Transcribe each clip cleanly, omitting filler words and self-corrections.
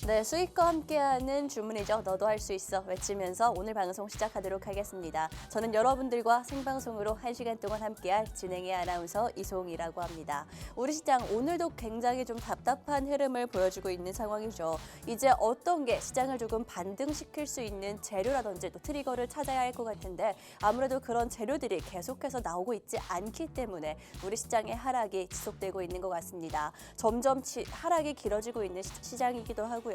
네, 수익과 함께하는 주문이죠. 너도 할 수 있어 외치면서 오늘 방송 시작하도록 하겠습니다. 저는 여러분들과 생방송으로 1시간 동안 함께할 진행의 아나운서 이송이라고 합니다. 우리 시장 오늘도 굉장히 좀 답답한 흐름을 보여주고 있는 상황이죠. 이제 어떤 게 시장을 조금 반등시킬 수 있는 재료라든지 또 트리거를 찾아야 할 것 같은데 아무래도 그런 재료들이 계속해서 나오고 있지 않기 때문에 우리 시장의 하락이 지속되고 있는 것 같습니다. 점점 하락이 길어지고 있는 시장이기도 하고요.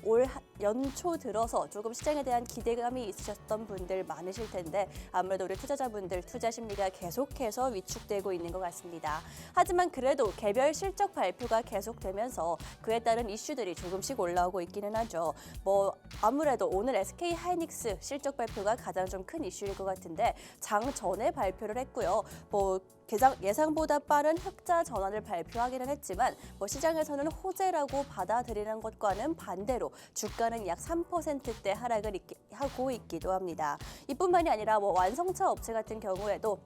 올 연초 들어서 조금 시장에 대한 기대감이 있으셨던 분들 많으실 텐데 아무래도 우리 투자자분들 투자 심리가 계속해서 위축되고 있는 것 같습니다. 하지만 그래도 개별 실적 발표가 계속되면서 그에 따른 이슈들이 조금씩 올라오고 있기는 하죠. 아무래도 오늘 SK 하이닉스 실적 발표가 가장 좀 큰 이슈일 것 같은데 장 전에 발표를 했고요. 예상보다 빠른 흑자 전환을 발표하기는 했지만 시장에서는 호재라고 받아들이는 것과는 반대로 주가는 약 3%대 하락을 하고 있기도 합니다. 이뿐만이 아니라 완성차 업체 같은 경우에도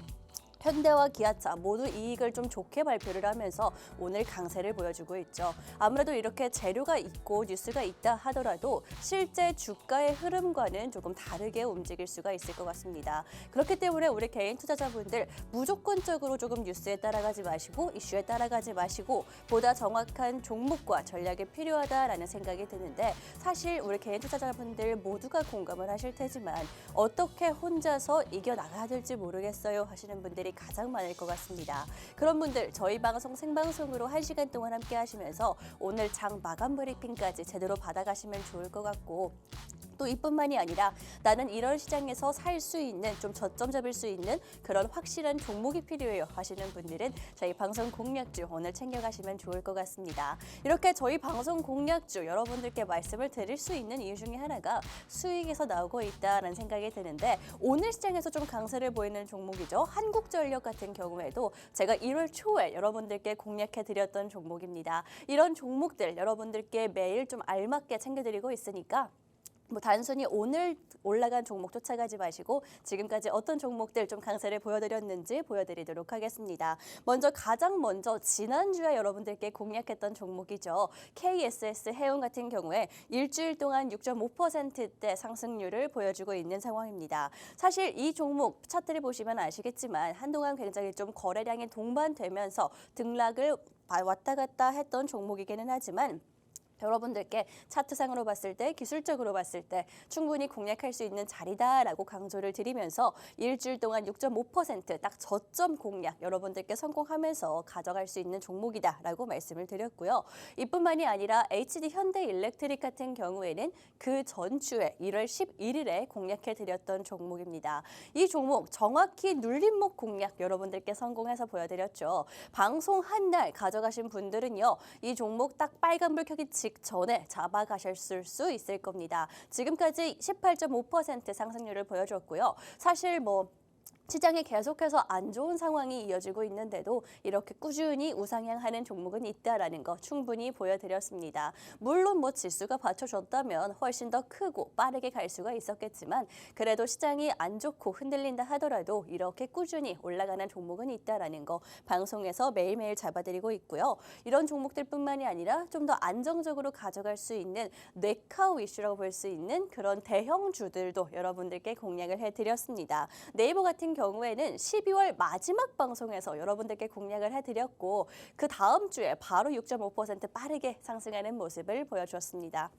현대와 기아차 모두 이익을 좀 좋게 발표를 하면서 오늘 강세를 보여주고 있죠. 아무래도 이렇게 재료가 있고 뉴스가 있다 하더라도 실제 주가의 흐름과는 조금 다르게 움직일 수가 있을 것 같습니다. 그렇기 때문에 우리 개인 투자자분들 무조건적으로 조금 뉴스에 따라가지 마시고 이슈에 따라가지 마시고 보다 정확한 종목과 전략이 필요하다라는 생각이 드는데 사실 우리 개인 투자자분들 모두가 공감을 하실 테지만 어떻게 혼자서 이겨나가야 될지 모르겠어요 하시는 분들이 가장 많을 것 같습니다. 그런 분들 저희 방송 생방송으로 1시간 동안 함께 하시면서 오늘 장 마감 브리핑까지 제대로 받아가시면 좋을 것 같고 또 이뿐만이 아니라 나는 이런 시장에서 살 수 있는 좀 저점 잡을 수 있는 그런 확실한 종목이 필요해요 하시는 분들은 저희 방송 공략주 오늘 챙겨가시면 좋을 것 같습니다. 이렇게 저희 방송 공략주 여러분들께 말씀을 드릴 수 있는 이유 중에 하나가 수익에서 나오고 있다는 생각이 드는데 오늘 시장에서 좀 강세를 보이는 종목이죠. 한국전력 같은 경우에도 제가 1월 초에 여러분들께 공략해드렸던 종목입니다. 이런 종목들 여러분들께 매일 좀 알맞게 챙겨드리고 있으니까 단순히 오늘 올라간 종목 쫓아가지 마시고 지금까지 어떤 종목들 좀 강세를 보여드렸는지 보여드리도록 하겠습니다. 가장 먼저 지난주에 여러분들께 공략했던 종목이죠. KSS 해운 같은 경우에 일주일 동안 6.5%대 상승률을 보여주고 있는 상황입니다. 사실 이 종목 차트를 보시면 아시겠지만 한동안 굉장히 좀 거래량이 동반되면서 등락을 왔다 갔다 했던 종목이기는 하지만 여러분들께 차트상으로 봤을 때 기술적으로 봤을 때 충분히 공략할 수 있는 자리다라고 강조를 드리면서 일주일 동안 6.5%딱 저점 공략 여러분들께 성공하면서 가져갈 수 있는 종목이다라고 말씀을 드렸고요. 이뿐만이 아니라 HD 현대일렉트릭 같은 경우에는 그 전주에 1월 11일에 공략해드렸던 종목입니다. 이 종목 정확히 눌림목 공략 여러분들께 성공해서 보여드렸죠. 방송 한 날 가져가신 분들은요. 이 종목 딱 빨간불 켜기 직전에 잡아가셨을 수 있을 겁니다. 지금까지 18.5% 상승률을 보여줬고요. 사실 시장이 계속해서 안 좋은 상황이 이어지고 있는데도 이렇게 꾸준히 우상향하는 종목은 있다라는 거 충분히 보여드렸습니다. 물론 지수가 받쳐줬다면 훨씬 더 크고 빠르게 갈 수가 있었겠지만 그래도 시장이 안 좋고 흔들린다 하더라도 이렇게 꾸준히 올라가는 종목은 있다라는 거 방송에서 매일매일 잡아드리고 있고요. 이런 종목들뿐만이 아니라 좀 더 안정적으로 가져갈 수 있는 뇌카우 이슈라고 볼 수 있는 그런 대형주들도 여러분들께 공략을 해드렸습니다. 네이버 같은 경우에는 12월 마지막 방송에서 여러분들께 공략을 해드렸고 그 다음 주에 바로 6.5% 빠르게 상승하는 모습을 보여주었습니다.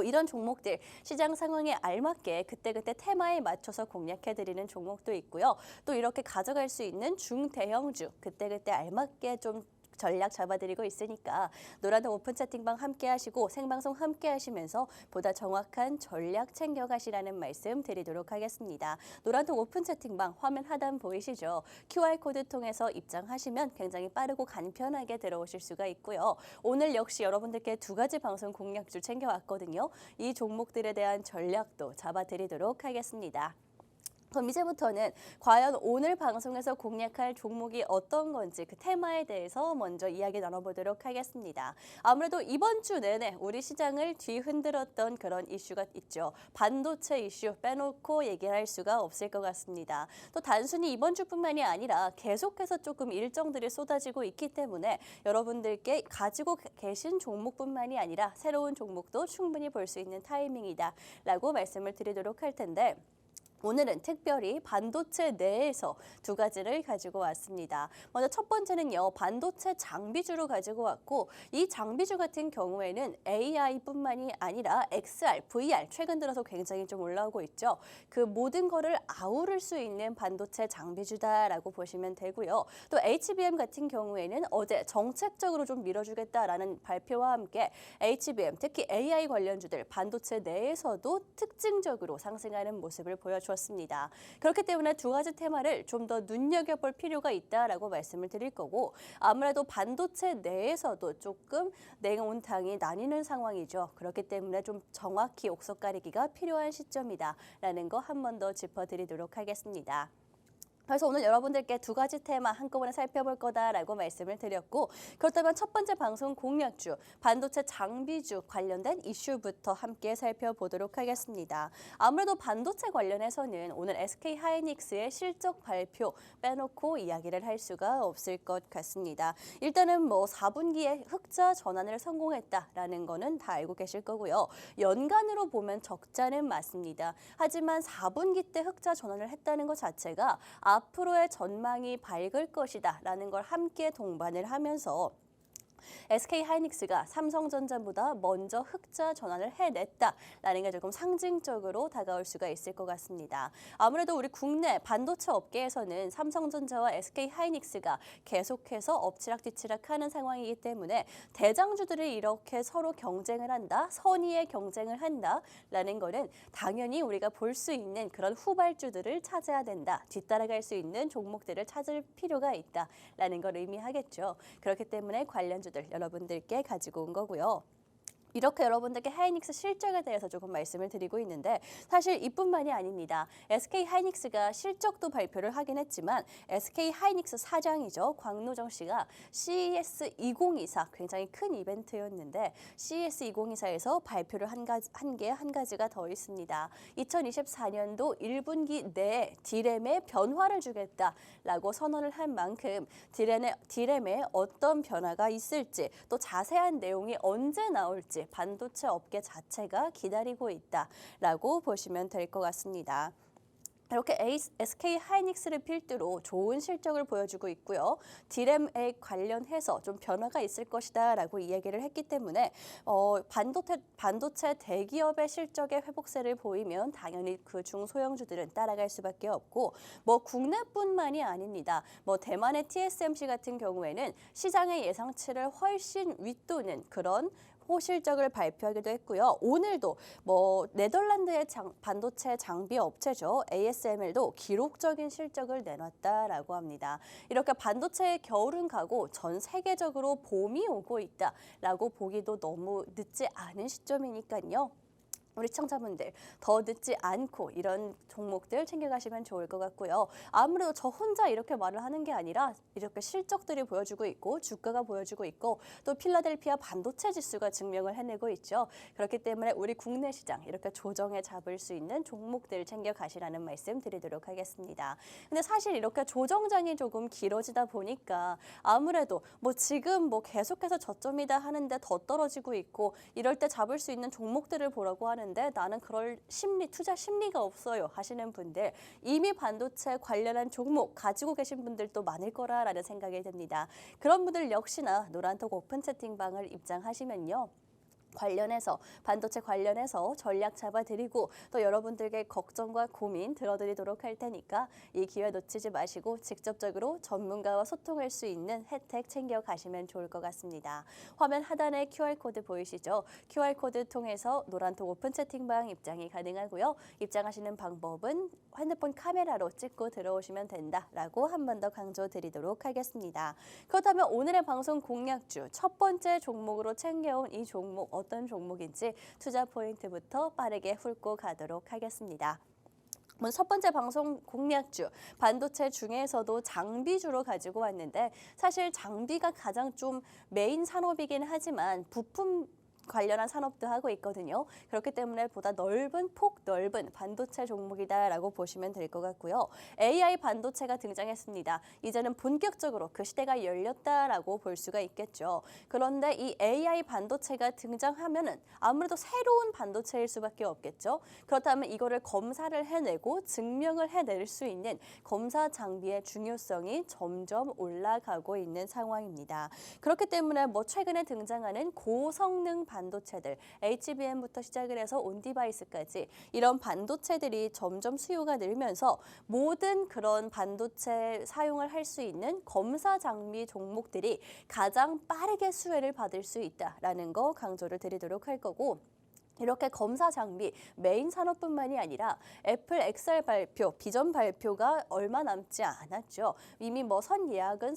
이런 종목들 시장 상황에 알맞게 그때그때 테마에 맞춰서 공략해드리는 종목도 있고요. 또 이렇게 가져갈 수 있는 중대형주 그때그때 알맞게 좀 전략 잡아드리고 있으니까 노란통 오픈 채팅방 함께 하시고 생방송 함께 하시면서 보다 정확한 전략 챙겨가시라는 말씀 드리도록 하겠습니다. 노란통 오픈 채팅방 화면 하단 보이시죠? QR코드 통해서 입장하시면 굉장히 빠르고 간편하게 들어오실 수가 있고요. 오늘 역시 여러분들께 두 가지 방송 공략주 챙겨왔거든요. 이 종목들에 대한 전략도 잡아드리도록 하겠습니다. 그럼 이제부터는 과연 오늘 방송에서 공략할 종목이 어떤 건지 그 테마에 대해서 먼저 이야기 나눠보도록 하겠습니다. 아무래도 이번 주 내내 우리 시장을 뒤흔들었던 그런 이슈가 있죠. 반도체 이슈 빼놓고 얘기할 수가 없을 것 같습니다. 또 단순히 이번 주뿐만이 아니라 계속해서 조금 일정들이 쏟아지고 있기 때문에 여러분들께 가지고 계신 종목뿐만이 아니라 새로운 종목도 충분히 볼 수 있는 타이밍이다라고 말씀을 드리도록 할 텐데 오늘은 특별히 반도체 내에서 두 가지를 가지고 왔습니다. 먼저 첫 번째는요, 반도체 장비주로 가지고 왔고 이 장비주 같은 경우에는 AI뿐만이 아니라 XR, VR 최근 들어서 굉장히 좀 올라오고 있죠. 그 모든 거를 아우를 수 있는 반도체 장비주다라고 보시면 되고요. 또 HBM 같은 경우에는 어제 정책적으로 좀 밀어주겠다라는 발표와 함께 HBM, 특히 AI 관련주들 반도체 내에서도 특징적으로 상승하는 모습을 보여주었습니다. 그렇기 때문에 두 가지 테마를 좀 더 눈여겨볼 필요가 있다라고 말씀을 드릴 거고 아무래도 반도체 내에서도 조금 냉온탕이 나뉘는 상황이죠. 그렇기 때문에 좀 정확히 옥석 가리기가 필요한 시점이다라는 거 한 번 더 짚어드리도록 하겠습니다. 그래서 오늘 여러분들께 두 가지 테마 한꺼번에 살펴볼 거다라고 말씀을 드렸고 그렇다면 첫 번째 방송 공략주, 반도체 장비주 관련된 이슈부터 함께 살펴보도록 하겠습니다. 아무래도 반도체 관련해서는 오늘 SK하이닉스의 실적 발표 빼놓고 이야기를 할 수가 없을 것 같습니다. 일단은 뭐 4분기에 흑자 전환을 성공했다라는 거는 다 알고 계실 거고요. 연간으로 보면 적자는 맞습니다. 하지만 4분기 때 흑자 전환을 했다는 것 자체가 앞으로의 전망이 밝을 것이다라는 걸 함께 동반을 하면서 SK하이닉스가 삼성전자보다 먼저 흑자 전환을 해냈다라는 게 조금 상징적으로 다가올 수가 있을 것 같습니다. 아무래도 우리 국내 반도체 업계에서는 삼성전자와 SK하이닉스가 계속해서 엎치락뒤치락하는 상황이기 때문에 대장주들이 이렇게 서로 경쟁을 한다, 선의의 경쟁을 한다라는 거는 당연히 우리가 볼 수 있는 그런 후발주들을 찾아야 된다, 뒤따라갈 수 있는 종목들을 찾을 필요가 있다라는 걸 의미하겠죠. 그렇기 때문에 관련주들 여러분들께 가지고 온 거고요. 이렇게 여러분들께 하이닉스 실적에 대해서 조금 말씀을 드리고 있는데 사실 이뿐만이 아닙니다. SK하이닉스가 실적도 발표를 하긴 했지만 SK하이닉스 사장이죠. 광노정 씨가 CES 2024 굉장히 큰 이벤트였는데 CES 2024에서 발표를 한 가지가 더 있습니다. 2024년도 1분기 내에 디램에 변화를 주겠다라고 선언을 한 만큼 디램에 어떤 변화가 있을지 또 자세한 내용이 언제 나올지 반도체 업계 자체가 기다리고 있다라고 보시면 될 것 같습니다. 이렇게 SK하이닉스를 필두로 좋은 실적을 보여주고 있고요. 디램에 관련해서 좀 변화가 있을 것이다라고 이야기를 했기 때문에 반도체 대기업의 실적의 회복세를 보이면 당연히 그 중소형주들은 따라갈 수밖에 없고 뭐 국내뿐만이 아닙니다. 뭐 대만의 TSMC 같은 경우에는 시장의 예상치를 훨씬 윗도는 그런 호실적을 발표하기도 했고요. 오늘도 뭐 네덜란드의 반도체 장비 업체죠. ASML도 기록적인 실적을 내놨다라고 합니다. 이렇게 반도체의 겨울은 가고 전 세계적으로 봄이 오고 있다라고 보기도 너무 늦지 않은 시점이니까요. 우리 시청자분들 더 늦지 않고 이런 종목들 챙겨가시면 좋을 것 같고요. 아무래도 저 혼자 이렇게 말을 하는 게 아니라 이렇게 실적들이 보여주고 있고 주가가 보여주고 있고 또 필라델피아 반도체 지수가 증명을 해내고 있죠. 그렇기 때문에 우리 국내 시장 이렇게 조정에 잡을 수 있는 종목들 챙겨가시라는 말씀 드리도록 하겠습니다. 근데 사실 이렇게 조정장이 조금 길어지다 보니까 아무래도 뭐 지금 뭐 계속해서 저점이다 하는데 더 떨어지고 있고 이럴 때 잡을 수 있는 종목들을 보라고 하는 나는 그럴 투자 심리가 없어요 하시는 분들 이미 반도체 관련한 종목 가지고 계신 분들도 많을 거라라는 생각이 듭니다. 그런 분들 역시나 노란톡 오픈 채팅방을 입장하시면요. 반도체 관련해서 전략 잡아드리고 또 여러분들께 걱정과 고민 들어드리도록 할 테니까 이 기회 놓치지 마시고 직접적으로 전문가와 소통할 수 있는 혜택 챙겨가시면 좋을 것 같습니다. 화면 하단에 QR코드 보이시죠? QR코드 통해서 노란톡 오픈 채팅방 입장이 가능하고요. 입장하시는 방법은 핸드폰 카메라로 찍고 들어오시면 된다라고 한 번 더 강조드리도록 하겠습니다. 그렇다면 오늘의 방송 공략주 첫 번째 종목으로 챙겨온 이 종목 어떤 종목인지 투자 포인트부터 빠르게 훑고 가도록 하겠습니다. 먼저 첫 번째 방송 공략주, 반도체 중에서도 장비주로 가지고 왔는데 사실 장비가 가장 좀 메인 산업이긴 하지만 부품 관련한 산업도 하고 있거든요. 그렇기 때문에 보다 폭 넓은 반도체 종목이다라고 보시면 될 것 같고요. AI 반도체가 등장했습니다. 이제는 본격적으로 그 시대가 열렸다라고 볼 수가 있겠죠. 그런데 이 AI 반도체가 등장하면은 아무래도 새로운 반도체일 수밖에 없겠죠. 그렇다면 이거를 검사를 해내고 증명을 해낼 수 있는 검사 장비의 중요성이 점점 올라가고 있는 상황입니다. 그렇기 때문에 뭐 최근에 등장하는 고성능 반도체들, HBM부터 시작을 해서 온디바이스까지 이런 반도체들이 점점 수요가 늘면서 모든 그런 반도체 사용을 할 수 있는 검사 장비 종목들이 가장 빠르게 수혜를 받을 수 있다라는 거 강조를 드리도록 할 거고, 이렇게 검사 장비 메인 산업뿐만이 아니라 애플 XR 발표, 비전 발표가 얼마 남지 않았죠. 이미 뭐 선 예약은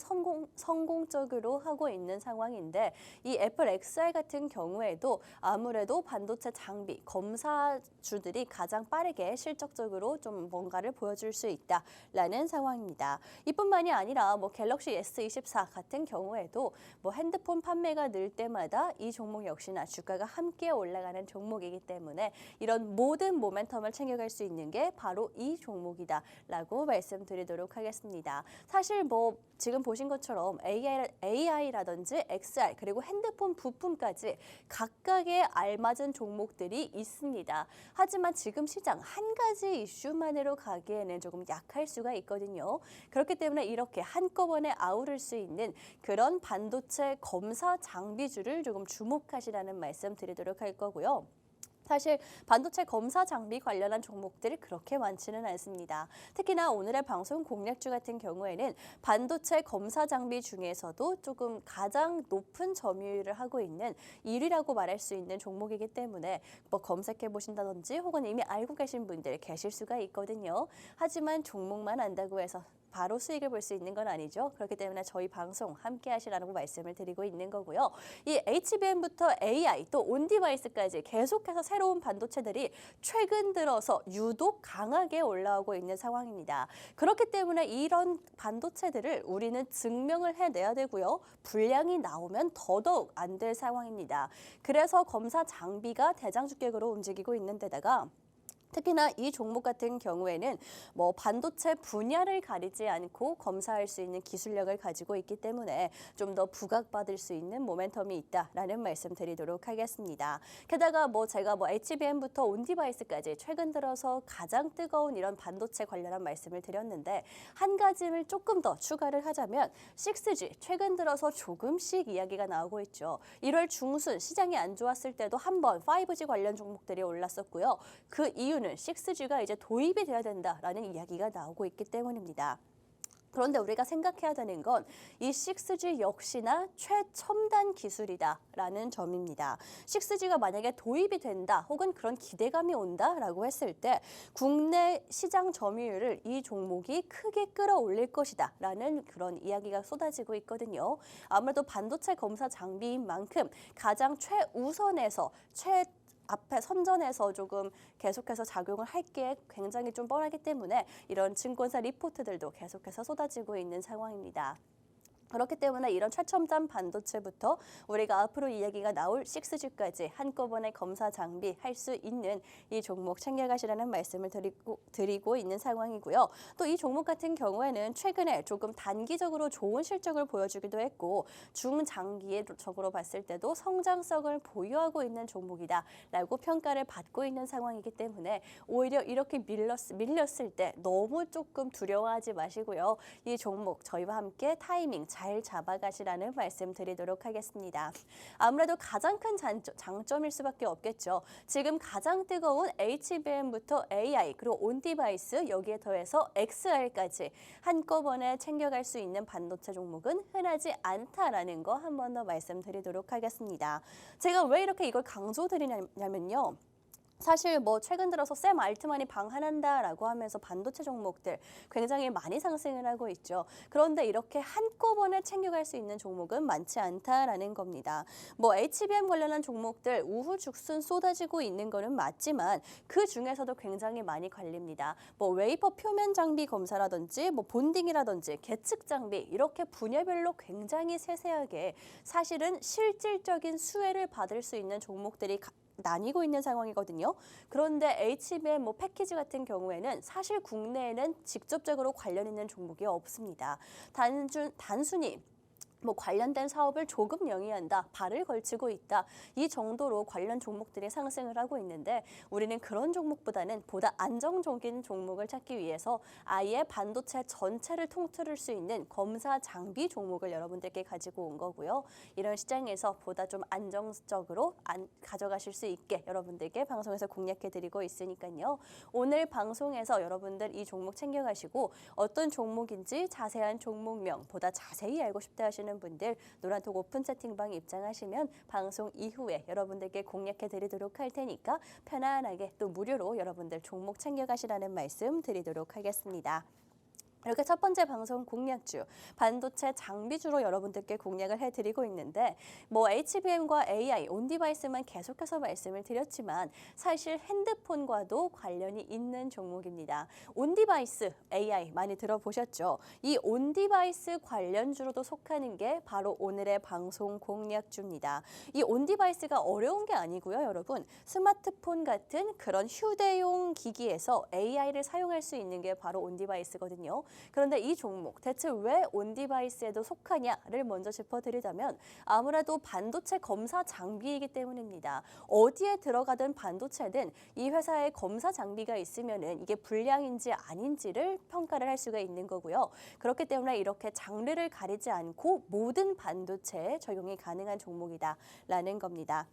성공적으로 하고 있는 상황인데 이 애플 XR 같은 경우에도 아무래도 반도체 장비 검사주들이 가장 빠르게 실적적으로 좀 뭔가를 보여줄 수 있다라는 상황입니다. 이뿐만이 아니라 뭐 갤럭시 S24 같은 경우에도 뭐 핸드폰 판매가 늘 때마다 이 종목 역시나 주가가 함께 올라가는 종목이기 때문에 이런 모든 모멘텀을 챙겨갈 수 있는 게 바로 이 종목이다라고 말씀드리도록 하겠습니다. 사실 뭐 지금 보신 것처럼 AI라든지 XR 그리고 핸드폰 부품까지 각각의 알맞은 종목들이 있습니다. 하지만 지금 시장 한 가지 이슈만으로 가기에는 조금 약할 수가 있거든요. 그렇기 때문에 이렇게 한꺼번에 아우를 수 있는 그런 반도체 검사 장비주를 조금 주목하시라는 말씀 드리도록 할 거고요. 사실 반도체 검사 장비 관련한 종목들이 그렇게 많지는 않습니다. 특히나 오늘의 방송 공략주 같은 경우에는 반도체 검사 장비 중에서도 조금 가장 높은 점유율을 하고 있는 1위라고 말할 수 있는 종목이기 때문에 뭐 검색해 보신다든지 혹은 이미 알고 계신 분들 계실 수가 있거든요. 하지만 종목만 안다고 해서 바로 수익을 볼 수 있는 건 아니죠. 그렇기 때문에 저희 방송 함께 하시라고 말씀을 드리고 있는 거고요. 이 HBM부터 AI 또 온디바이스까지 계속해서 새로운 반도체들이 최근 들어서 유독 강하게 올라오고 있는 상황입니다. 그렇기 때문에 이런 반도체들을 우리는 증명을 해내야 되고요. 불량이 나오면 더더욱 안 될 상황입니다. 그래서 검사 장비가 대장주격으로 움직이고 있는 데다가 특히나 이 종목 같은 경우에는 뭐 반도체 분야를 가리지 않고 검사할 수 있는 기술력을 가지고 있기 때문에 좀 더 부각받을 수 있는 모멘텀이 있다라는 말씀 드리도록 하겠습니다. 게다가 뭐 제가 뭐 HBM부터 온디바이스까지 최근 들어서 가장 뜨거운 이런 반도체 관련한 말씀을 드렸는데 한 가지를 조금 더 추가를 하자면 6G 최근 들어서 조금씩 이야기가 나오고 있죠. 1월 중순 시장이 안 좋았을 때도 한번 5G 관련 종목들이 올랐었고요. 그 이유는 6G가 이제 도입이 돼야 된다라는 이야기가 나오고 있기 때문입니다. 그런데 우리가 생각해야 되는 건 이 6G 역시나 최첨단 기술이다라는 점입니다. 6G가 만약에 도입이 된다 혹은 그런 기대감이 온다라고 했을 때 국내 시장 점유율을 이 종목이 크게 끌어올릴 것이다라는 그런 이야기가 쏟아지고 있거든요. 아무래도 반도체 검사 장비인 만큼 가장 최우선에서 앞에 선전해서 조금 계속해서 작용을 할 게 굉장히 좀 뻔하기 때문에 이런 증권사 리포트들도 계속해서 쏟아지고 있는 상황입니다. 그렇기 때문에 이런 최첨단 반도체부터 우리가 앞으로 이야기가 나올 6G까지 한꺼번에 검사 장비 할 수 있는 이 종목 챙겨가시라는 말씀을 드리고 있는 상황이고요. 또 이 종목 같은 경우에는 최근에 조금 단기적으로 좋은 실적을 보여주기도 했고 중장기적으로 봤을 때도 성장성을 보유하고 있는 종목이다라고 평가를 받고 있는 상황이기 때문에 오히려 이렇게 밀렸을 때 너무 조금 두려워하지 마시고요. 이 종목 저희와 함께 타이밍 잘 잡아가시라는 말씀 드리도록 하겠습니다. 아무래도 가장 큰 장점일 수밖에 없겠죠. 지금 가장 뜨거운 HBM부터 AI 그리고 온디바이스 여기에 더해서 XR까지 한꺼번에 챙겨갈 수 있는 반도체 종목은 흔하지 않다라는 거 한 번 더 말씀드리도록 하겠습니다. 제가 왜 이렇게 이걸 강조드리냐면요. 사실 뭐 최근 들어서 샘 알트만이 방한한다라고 하면서 반도체 종목들 굉장히 많이 상승을 하고 있죠. 그런데 이렇게 한꺼번에 챙겨갈 수 있는 종목은 많지 않다라는 겁니다. 뭐 HBM 관련한 종목들 우후죽순 쏟아지고 있는 거는 맞지만 그 중에서도 굉장히 많이 갈립니다. 뭐 웨이퍼 표면 장비 검사라든지 뭐 본딩이라든지 계측 장비 이렇게 분야별로 굉장히 세세하게 사실은 실질적인 수혜를 받을 수 있는 종목들이 나뉘고 있는 상황이거든요. 그런데 HBM 뭐 패키지 같은 경우에는 사실 국내에는 직접적으로 관련 있는 종목이 없습니다. 단순히 뭐 관련된 사업을 조금 영위한다, 발을 걸치고 있다, 이 정도로 관련 종목들이 상승을 하고 있는데 우리는 그런 종목보다는 보다 안정적인 종목을 찾기 위해서 아예 반도체 전체를 통틀을 수 있는 검사 장비 종목을 여러분들께 가지고 온 거고요. 이런 시장에서 보다 좀 안정적으로 가져가실 수 있게 여러분들께 방송에서 공략해드리고 있으니까요. 오늘 방송에서 여러분들 이 종목 챙겨가시고 어떤 종목인지 자세한 종목명 보다 자세히 알고 싶다 하시는 분들 노란톡 오픈 채팅방 입장하시면 방송 이후에 여러분들께 공략해 드리도록 할 테니까 편안하게 또 무료로 여러분들 종목 챙겨가시라는 말씀 드리도록 하겠습니다. 이렇게 첫 번째 방송 공략주, 반도체 장비주로 여러분들께 공략을 해드리고 있는데 뭐 HBM과 AI, 온디바이스만 계속해서 말씀을 드렸지만 사실 핸드폰과도 관련이 있는 종목입니다. 온디바이스, AI 많이 들어보셨죠? 이 온디바이스 관련주로도 속하는 게 바로 오늘의 방송 공략주입니다. 이 온디바이스가 어려운 게 아니고요, 여러분. 스마트폰 같은 그런 휴대용 기기에서 AI를 사용할 수 있는 게 바로 온디바이스거든요. 그런데 이 종목 대체 왜 온디바이스에도 속하냐를 먼저 짚어드리자면 아무래도 반도체 검사 장비이기 때문입니다. 어디에 들어가든 반도체든 이 회사의 검사 장비가 있으면은 이게 불량인지 아닌지를 평가를 할 수가 있는 거고요. 그렇기 때문에 이렇게 장르를 가리지 않고 모든 반도체에 적용이 가능한 종목이다라는 겁니다.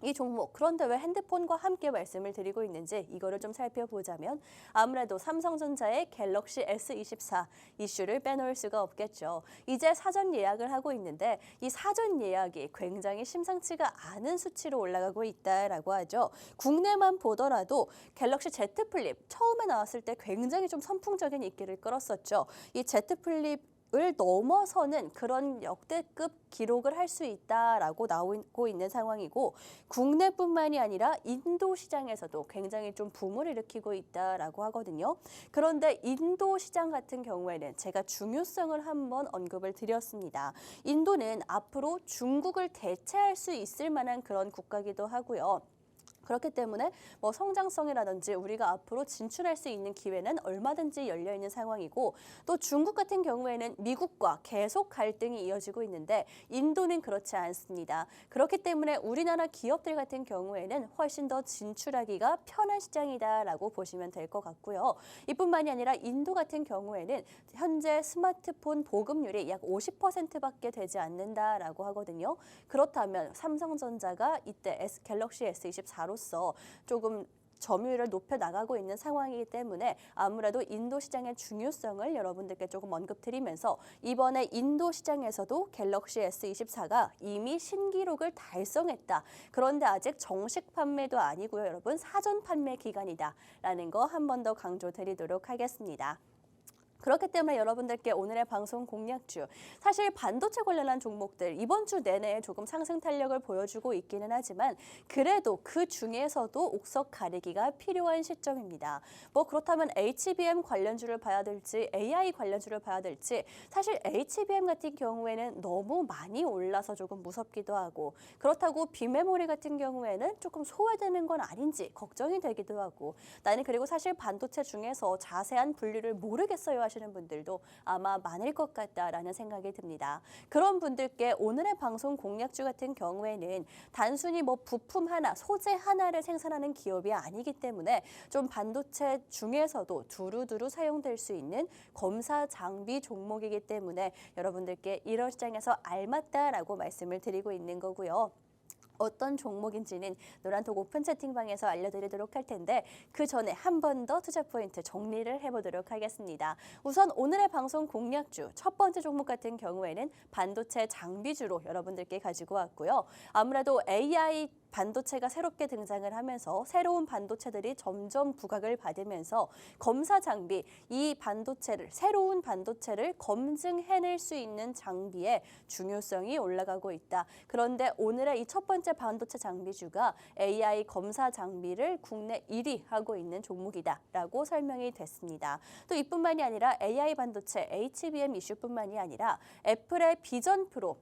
이 종목, 그런데 왜 핸드폰과 함께 말씀을 드리고 있는지 이거를 좀 살펴보자면 아무래도 삼성전자의 갤럭시 S24 이슈를 빼놓을 수가 없겠죠. 이제 사전 예약을 하고 있는데 이 사전 예약이 굉장히 심상치가 않은 수치로 올라가고 있다라고 하죠. 국내만 보더라도 갤럭시 Z 플립 처음에 나왔을 때 굉장히 좀 선풍적인 인기를 끌었었죠. 이 Z 플립 을 넘어서는 그런 역대급 기록을 할 수 있다라고 나오고 있는 상황이고 국내뿐만이 아니라 인도 시장에서도 굉장히 좀 붐을 일으키고 있다라고 하거든요. 그런데 인도 시장 같은 경우에는 제가 중요성을 한번 언급을 드렸습니다. 인도는 앞으로 중국을 대체할 수 있을 만한 그런 국가이기도 하고요. 그렇기 때문에 뭐 성장성이라든지 우리가 앞으로 진출할 수 있는 기회는 얼마든지 열려 있는 상황이고 또 중국 같은 경우에는 미국과 계속 갈등이 이어지고 있는데 인도는 그렇지 않습니다. 그렇기 때문에 우리나라 기업들 같은 경우에는 훨씬 더 진출하기가 편한 시장이다라고 보시면 될 것 같고요. 이뿐만이 아니라 인도 같은 경우에는 현재 스마트폰 보급률이 약 50%밖에 되지 않는다라고 하거든요. 그렇다면 삼성전자가 이때 갤럭시 S24로서 조금 점유율을 높여 나가고 있는 상황이기 때문에 아무래도 인도 시장의 중요성을 여러분들께 조금 언급드리면서 이번에 인도 시장에서도 갤럭시 S24가 이미 신기록을 달성했다. 그런데 아직 정식 판매도 아니고요, 여러분. 사전 판매 기간이다라는 거 한 번 더 강조드리도록 하겠습니다. 그렇기 때문에 여러분들께 오늘의 방송 공략주, 사실 반도체 관련한 종목들 이번 주 내내 조금 상승 탄력을 보여주고 있기는 하지만 그래도 그 중에서도 옥석 가리기가 필요한 시점입니다. 뭐 그렇다면 HBM 관련주를 봐야 될지 AI 관련주를 봐야 될지 사실 HBM 같은 경우에는 너무 많이 올라서 조금 무섭기도 하고 그렇다고 빅메모리 같은 경우에는 조금 소외되는 건 아닌지 걱정이 되기도 하고 나는 그리고 사실 반도체 중에서 자세한 분류를 모르겠어요 하시는 분들도 아마 많을 것 같다라는 생각이 듭니다. 그런 분들께 오늘의 방송 공략주 같은 경우에는 단순히 뭐 부품 하나, 소재 하나를 생산하는 기업이 아니기 때문에 좀 반도체 중에서도 두루두루 사용될 수 있는 검사 장비 종목이기 때문에 여러분들께 이런 시장에서 알맞다라고 말씀을 드리고 있는 거고요. 어떤 종목인지는 노란톡 오픈 채팅방에서 알려드리도록 할 텐데 그 전에 한 번 더 투자 포인트 정리를 해보도록 하겠습니다. 우선 오늘의 방송 공략주 첫 번째 종목 같은 경우에는 반도체 장비주로 여러분들께 가지고 왔고요. 아무래도 AI 반도체가 새롭게 등장을 하면서 새로운 반도체들이 점점 부각을 받으면서 검사 장비, 이 반도체를 새로운 반도체를 검증해낼 수 있는 장비의 중요성이 올라가고 있다. 그런데 오늘의 이 첫 번째 반도체 장비주가 AI 검사 장비를 국내 1위 하고 있는 종목이다라고 설명이 됐습니다. 또 이뿐만이 아니라 AI 반도체 HBM 이슈뿐만이 아니라 애플의 비전 프로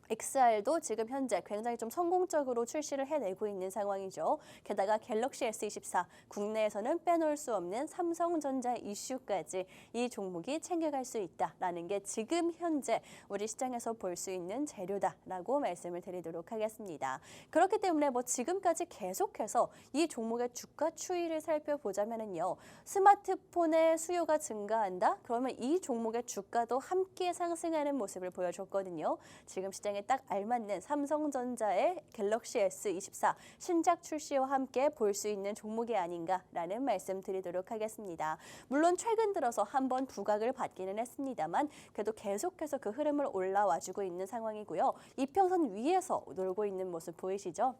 XR도 지금 현재 굉장히 좀 성공적으로 출시를 해내고 있는 상황이죠. 게다가 갤럭시 S24, 국내에서는 빼놓을 수 없는 삼성전자 이슈까지 이 종목이 챙겨갈 수 있다라는 게 지금 현재 우리 시장에서 볼 수 있는 재료다라고 말씀을 드리도록 하겠습니다. 그렇기 때문에 뭐 지금까지 계속해서 이 종목의 주가 추이를 살펴보자면요. 스마트폰의 수요가 증가한다? 그러면 이 종목의 주가도 함께 상승하는 모습을 보여줬거든요. 지금 시장에 딱 알맞는 삼성전자의 갤럭시 S24 신작 출시와 함께 볼 수 있는 종목이 아닌가라는 말씀 드리도록 하겠습니다. 물론 최근 들어서 한번 부각을 받기는 했습니다만 그래도 계속해서 그 흐름을 올라와주고 있는 상황이고요. 이평선 위에서 놀고 있는 모습 보이시죠?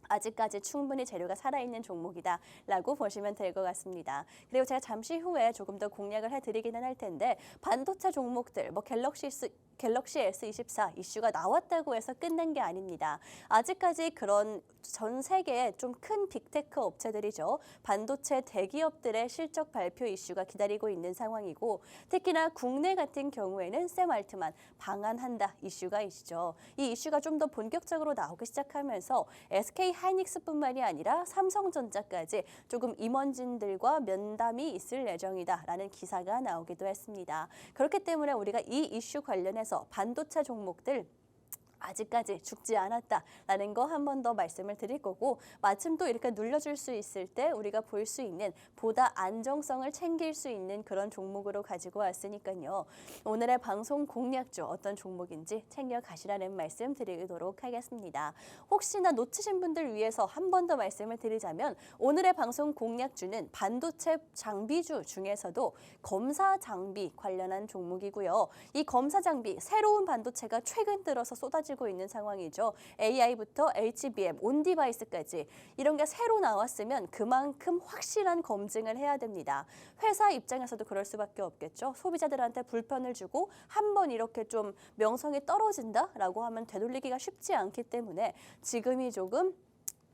아직까지 충분히 재료가 살아있는 종목이다라고 보시면 될 것 같습니다. 그리고 제가 잠시 후에 조금 더 공략을 해드리기는 할 텐데 반도체 종목들, 뭐 갤럭시 S24 이슈가 나왔다고 해서 끝난 게 아닙니다. 아직까지 그런 전 세계의 좀 큰 빅테크 업체들이죠. 반도체 대기업들의 실적 발표 이슈가 기다리고 있는 상황이고 특히나 국내 같은 경우에는 샘 알트만 방한한다 이슈가 있죠. 이 이슈가 좀 더 본격적으로 나오기 시작하면서 SK 하이닉스뿐만이 아니라 삼성전자까지 조금 임원진들과 면담이 있을 예정이다라는 기사가 나오기도 했습니다. 그렇기 때문에 우리가 이 이슈 관련해서 반도체 종목들 아직까지 죽지 않았다라는 거 한 번 더 말씀을 드릴 거고 마침 또 이렇게 눌려줄 수 있을 때 우리가 볼 수 있는 보다 안정성을 챙길 수 있는 그런 종목으로 가지고 왔으니까요. 오늘의 방송 공략주 어떤 종목인지 챙겨가시라는 말씀 드리도록 하겠습니다. 혹시나 놓치신 분들 위해서 한 번 더 말씀을 드리자면 오늘의 방송 공략주는 반도체 장비주 중에서도 검사 장비 관련한 종목이고요. 이 검사 장비 새로운 반도체가 최근 들어서 쏟아지고 있는 상황이죠. AI부터 HBM, 온디바이스까지 이런 게 새로 나왔으면 그만큼 확실한 검증을 해야 됩니다. 회사 입장에서도 그럴 수밖에 없겠죠. 소비자들한테 불편을 주고 한번 이렇게 좀 명성이 떨어진다라고 하면 되돌리기가 쉽지 않기 때문에 지금이 조금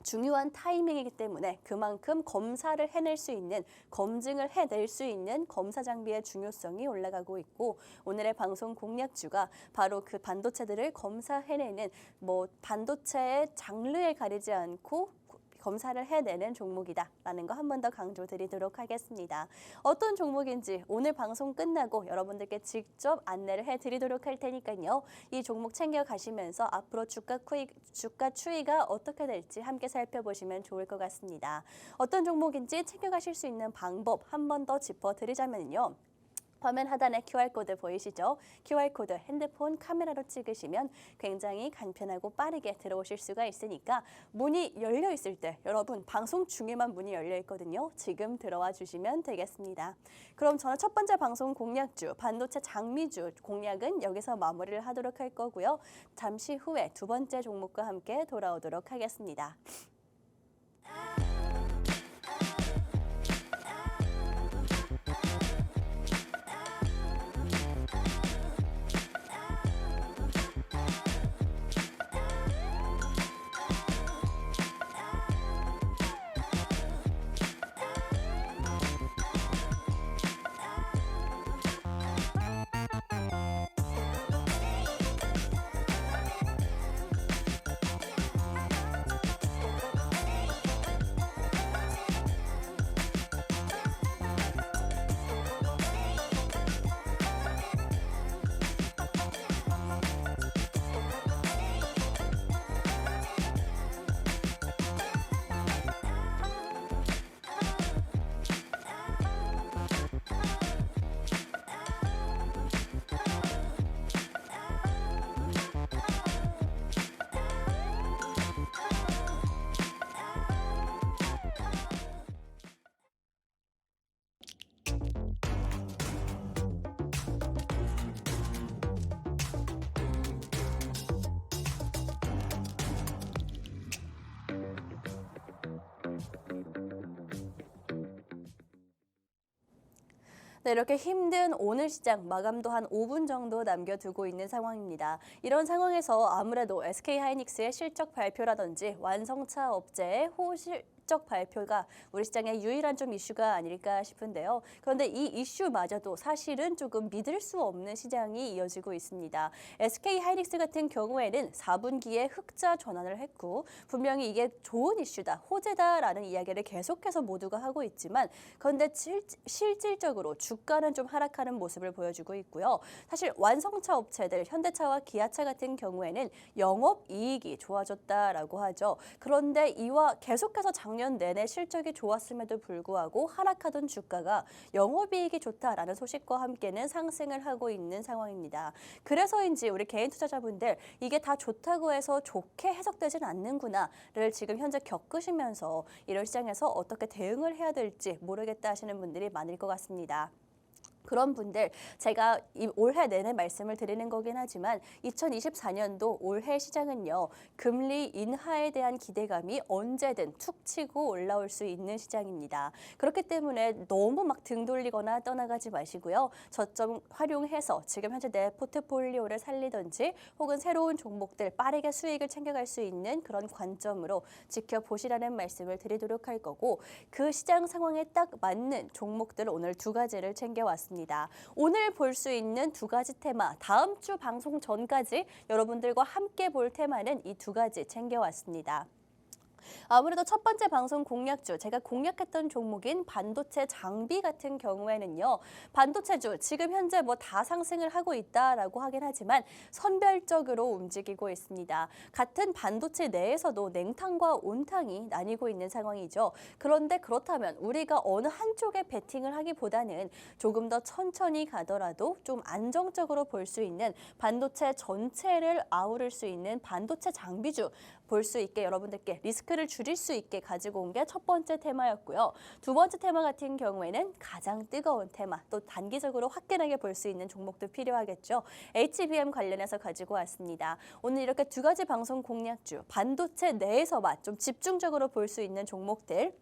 중요한 타이밍이기 때문에 그만큼 검사를 해낼 수 있는, 검증을 해낼 수 있는 검사 장비의 중요성이 올라가고 있고 오늘의 방송 공략주가 바로 그 반도체들을 검사해내는 뭐 반도체의 장르에 가리지 않고 검사를 해내는 종목이다라는 거 한 번 더 강조드리도록 하겠습니다. 어떤 종목인지 오늘 방송 끝나고 여러분들께 직접 안내를 해드리도록 할 테니까요. 이 종목 챙겨가시면서 앞으로 주가 추이가 어떻게 될지 함께 살펴보시면 좋을 것 같습니다. 어떤 종목인지 챙겨가실 수 있는 방법 한 번 더 짚어드리자면요. 화면 하단에 QR코드 보이시죠? QR코드 핸드폰 카메라로 찍으시면 굉장히 간편하고 빠르게 들어오실 수가 있으니까 문이 열려 있을 때 여러분 방송 중에만 문이 열려 있거든요. 지금 들어와 주시면 되겠습니다. 그럼 저는 첫 번째 방송 공략주, 반도체 장미주 공략은 여기서 마무리를 하도록 할 거고요. 잠시 후에 두 번째 종목과 함께 돌아오도록 하겠습니다. 네, 이렇게 힘든 오늘 시장 마감도 한 5분 정도 남겨두고 있는 상황입니다. 이런 상황에서 아무래도 SK하이닉스의 실적 발표라든지 완성차 업체의 호실적 발표가 우리 시장의 유일한 좀 이슈가 아닐까 싶은데요. 그런데 이 이슈마저도 사실은 조금 믿을 수 없는 시장이 이어지고 있습니다. SK하이닉스 같은 경우에는 4분기에 흑자 전환을 했고 분명히 이게 좋은 이슈다, 호재다라는 이야기를 계속해서 모두가 하고 있지만 그런데 실질적으로 주가는 좀 하락하는 모습을 보여주고 있고요. 사실 완성차 업체들 현대차와 기아차 같은 경우에는 영업이익이 좋아졌다라고 하죠. 그런데 이와 계속해서 작년 내내 실적이 좋았음에도 불구하고 하락하던 주가가 영업이익이 좋다라는 소식과 함께는 상승을 하고 있는 상황입니다. 그래서인지 우리 개인 투자자분들 이게 다 좋다고 해서 좋게 해석되진 않는구나를 지금 현재 겪으시면서 이런 시장에서 어떻게 대응을 해야 될지 모르겠다 하시는 분들이 많을 것 같습니다. 그런 분들 제가 올해 내내 말씀을 드리는 거긴 하지만 2024년도 올해 시장은요. 금리 인하에 대한 기대감이 언제든 툭 치고 올라올 수 있는 시장입니다. 그렇기 때문에 너무 막 등 돌리거나 떠나가지 마시고요. 저점 활용해서 지금 현재 내 포트폴리오를 살리든지 혹은 새로운 종목들 빠르게 수익을 챙겨갈 수 있는 그런 관점으로 지켜보시라는 말씀을 드리도록 할 거고 그 시장 상황에 딱 맞는 종목들을 오늘 두 가지를 챙겨왔습니다. 오늘 볼 수 있는 두 가지 테마, 다음 주 방송 전까지 여러분들과 함께 볼 테마는 이 두 가지 챙겨왔습니다. 아무래도 첫 번째 방송 공략주, 제가 공략했던 종목인 반도체 장비 같은 경우에는요. 반도체주 지금 현재 뭐 다 상승을 하고 있다라고 하긴 하지만 선별적으로 움직이고 있습니다. 같은 반도체 내에서도 냉탕과 온탕이 나뉘고 있는 상황이죠. 그런데 그렇다면 우리가 어느 한쪽에 베팅을 하기보다는 조금 더 천천히 가더라도 좀 안정적으로 볼 수 있는 반도체 전체를 아우를 수 있는 반도체 장비주 볼 수 있게 여러분들께 리스크를 줄일 수 있게 가지고 온 게 첫 번째 테마였고요. 두 번째 테마 같은 경우에는 가장 뜨거운 테마, 또 단기적으로 화끈하게 볼 수 있는 종목도 필요하겠죠. HBM 관련해서 가지고 왔습니다. 오늘 이렇게 두 가지 방송 공략주, 반도체 내에서만 좀 집중적으로 볼 수 있는 종목들,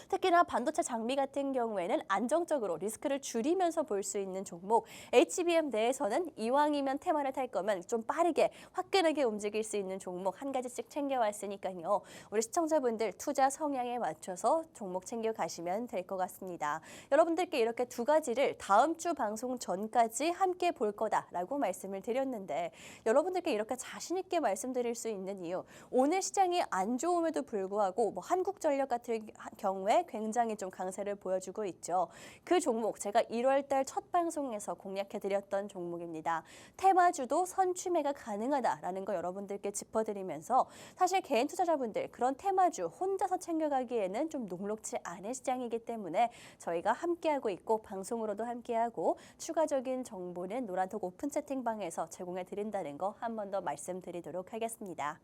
특히나 반도체 장비 같은 경우에는 안정적으로 리스크를 줄이면서 볼 수 있는 종목, HBM 내에서는 이왕이면 테마를 탈 거면 좀 빠르게 화끈하게 움직일 수 있는 종목 한 가지씩 챙겨왔으니까요. 우리 시청자분들 투자 성향에 맞춰서 종목 챙겨가시면 될 것 같습니다. 여러분들께 이렇게 두 가지를 다음 주 방송 전까지 함께 볼 거다라고 말씀을 드렸는데 여러분들께 이렇게 자신 있게 말씀드릴 수 있는 이유, 오늘 시장이 안 좋음에도 불구하고 뭐 한국전력 같은 경우에 굉장히 좀 강세를 보여주고 있죠. 그 종목 제가 1월 달 첫 방송에서 공략해드렸던 종목입니다. 테마주도 선취매가 가능하다라는 거 여러분들께 짚어드리면서 사실 개인 투자자분들 그런 테마주 혼자서 챙겨가기에는 좀 녹록지 않은 시장이기 때문에 저희가 함께하고 있고 방송으로도 함께하고 추가적인 정보는 노란톡 오픈 채팅방에서 제공해드린다는 거 한 번 더 말씀드리도록 하겠습니다.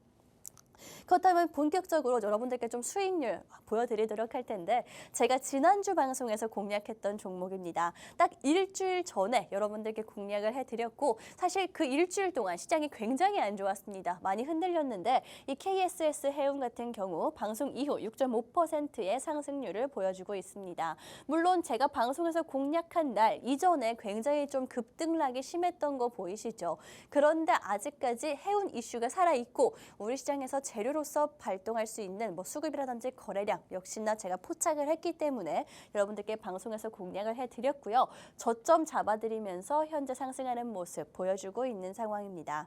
그렇다면 본격적으로 여러분들께 좀 수익률 보여드리도록 할 텐데 제가 지난주 방송에서 공략했던 종목입니다. 딱 일주일 전에 여러분들께 공략을 해드렸고 사실 그 일주일 동안 시장이 굉장히 안 좋았습니다. 많이 흔들렸는데 이 KSS 해운 같은 경우 방송 이후 6.5%의 상승률을 보여주고 있습니다. 물론 제가 방송에서 공략한 날 이전에 굉장히 좀 급등락이 심했던 거 보이시죠? 그런데 아직까지 해운 이슈가 살아있고 우리 시장에서 재료로서 발동할 수 있는 뭐 수급이라든지 거래량 역시나 제가 포착을 했기 때문에 여러분들께 방송에서 공략을 해드렸고요. 저점 잡아드리면서 현재 상승하는 모습 보여주고 있는 상황입니다.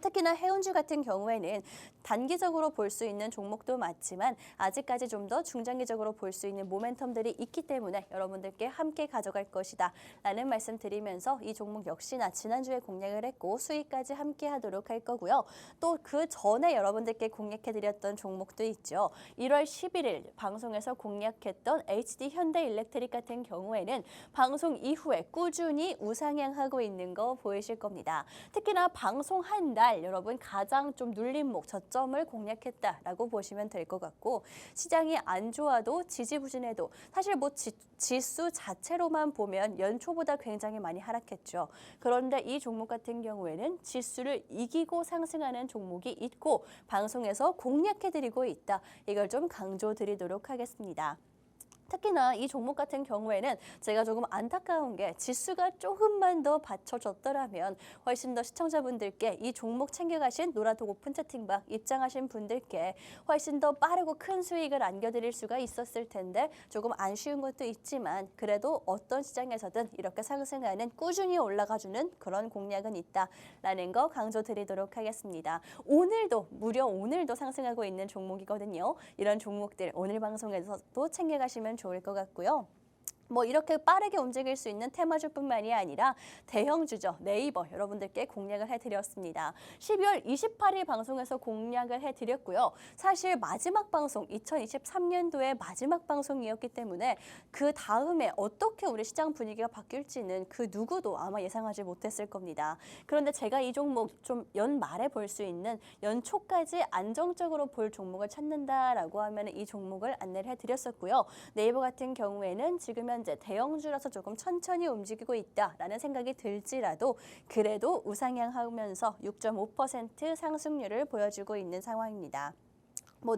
특히나 해운주 같은 경우에는 단기적으로 볼 수 있는 종목도 맞지만 아직까지 좀 더 중장기적으로 볼 수 있는 모멘텀들이 있기 때문에 여러분들께 함께 가져갈 것이다 라는 말씀 드리면서 이 종목 역시나 지난주에 공략을 했고 수익까지 함께 하도록 할 거고요. 또 그 전에 여러분들께 공략해드렸던 종목도 있죠. 1월 11일 방송에서 공략했던 HD 현대일렉트릭 같은 경우에는 방송 이후에 꾸준히 우상향하고 있는 거 보이실 겁니다. 특히나 방송한 날 여러분 가장 좀 눌림목 저점을 공략했다라고 보시면 될 것 같고 시장이 안 좋아도 지지부진해도 사실 뭐 지수 자체로만 보면 연초보다 굉장히 많이 하락했죠. 그런데 이 종목 같은 경우에는 지수를 이기고 상승하는 종목이 있고 방송에서 공략해드리고 있다. 이걸 좀 강조드리도록 하겠습니다. 특히나 이 종목 같은 경우에는 제가 조금 안타까운 게 지수가 조금만 더 받쳐줬더라면 훨씬 더 시청자분들께 이 종목 챙겨가신 노란톡 오픈 채팅방 입장하신 분들께 훨씬 더 빠르고 큰 수익을 안겨드릴 수가 있었을 텐데 조금 아쉬운 것도 있지만 그래도 어떤 시장에서든 이렇게 상승하는 꾸준히 올라가주는 그런 공략은 있다라는 거 강조드리도록 하겠습니다. 무려 오늘도 상승하고 있는 종목이거든요. 이런 종목들 오늘 방송에서도 챙겨가시면 좋을 것 같고요. 이렇게 빠르게 움직일 수 있는 테마주뿐만이 아니라 대형주죠. 네이버 여러분들께 공략을 해드렸습니다. 12월 28일 방송에서 공략을 해드렸고요. 사실 마지막 방송, 2023년도의 마지막 방송이었기 때문에 그 다음에 어떻게 우리 시장 분위기가 바뀔지는 그 누구도 아마 예상하지 못했을 겁니다. 그런데 제가 이 종목 좀 연말에 볼 수 있는 연초까지 안정적으로 볼 종목을 찾는다라고 하면 이 종목을 안내를 해드렸었고요. 네이버 같은 경우에는 지금 현재 대형주라서 조금 천천히 움직이고 있다라는 생각이 들지라도 그래도 우상향하면서 6.5% 상승률을 보여주고 있는 상황입니다.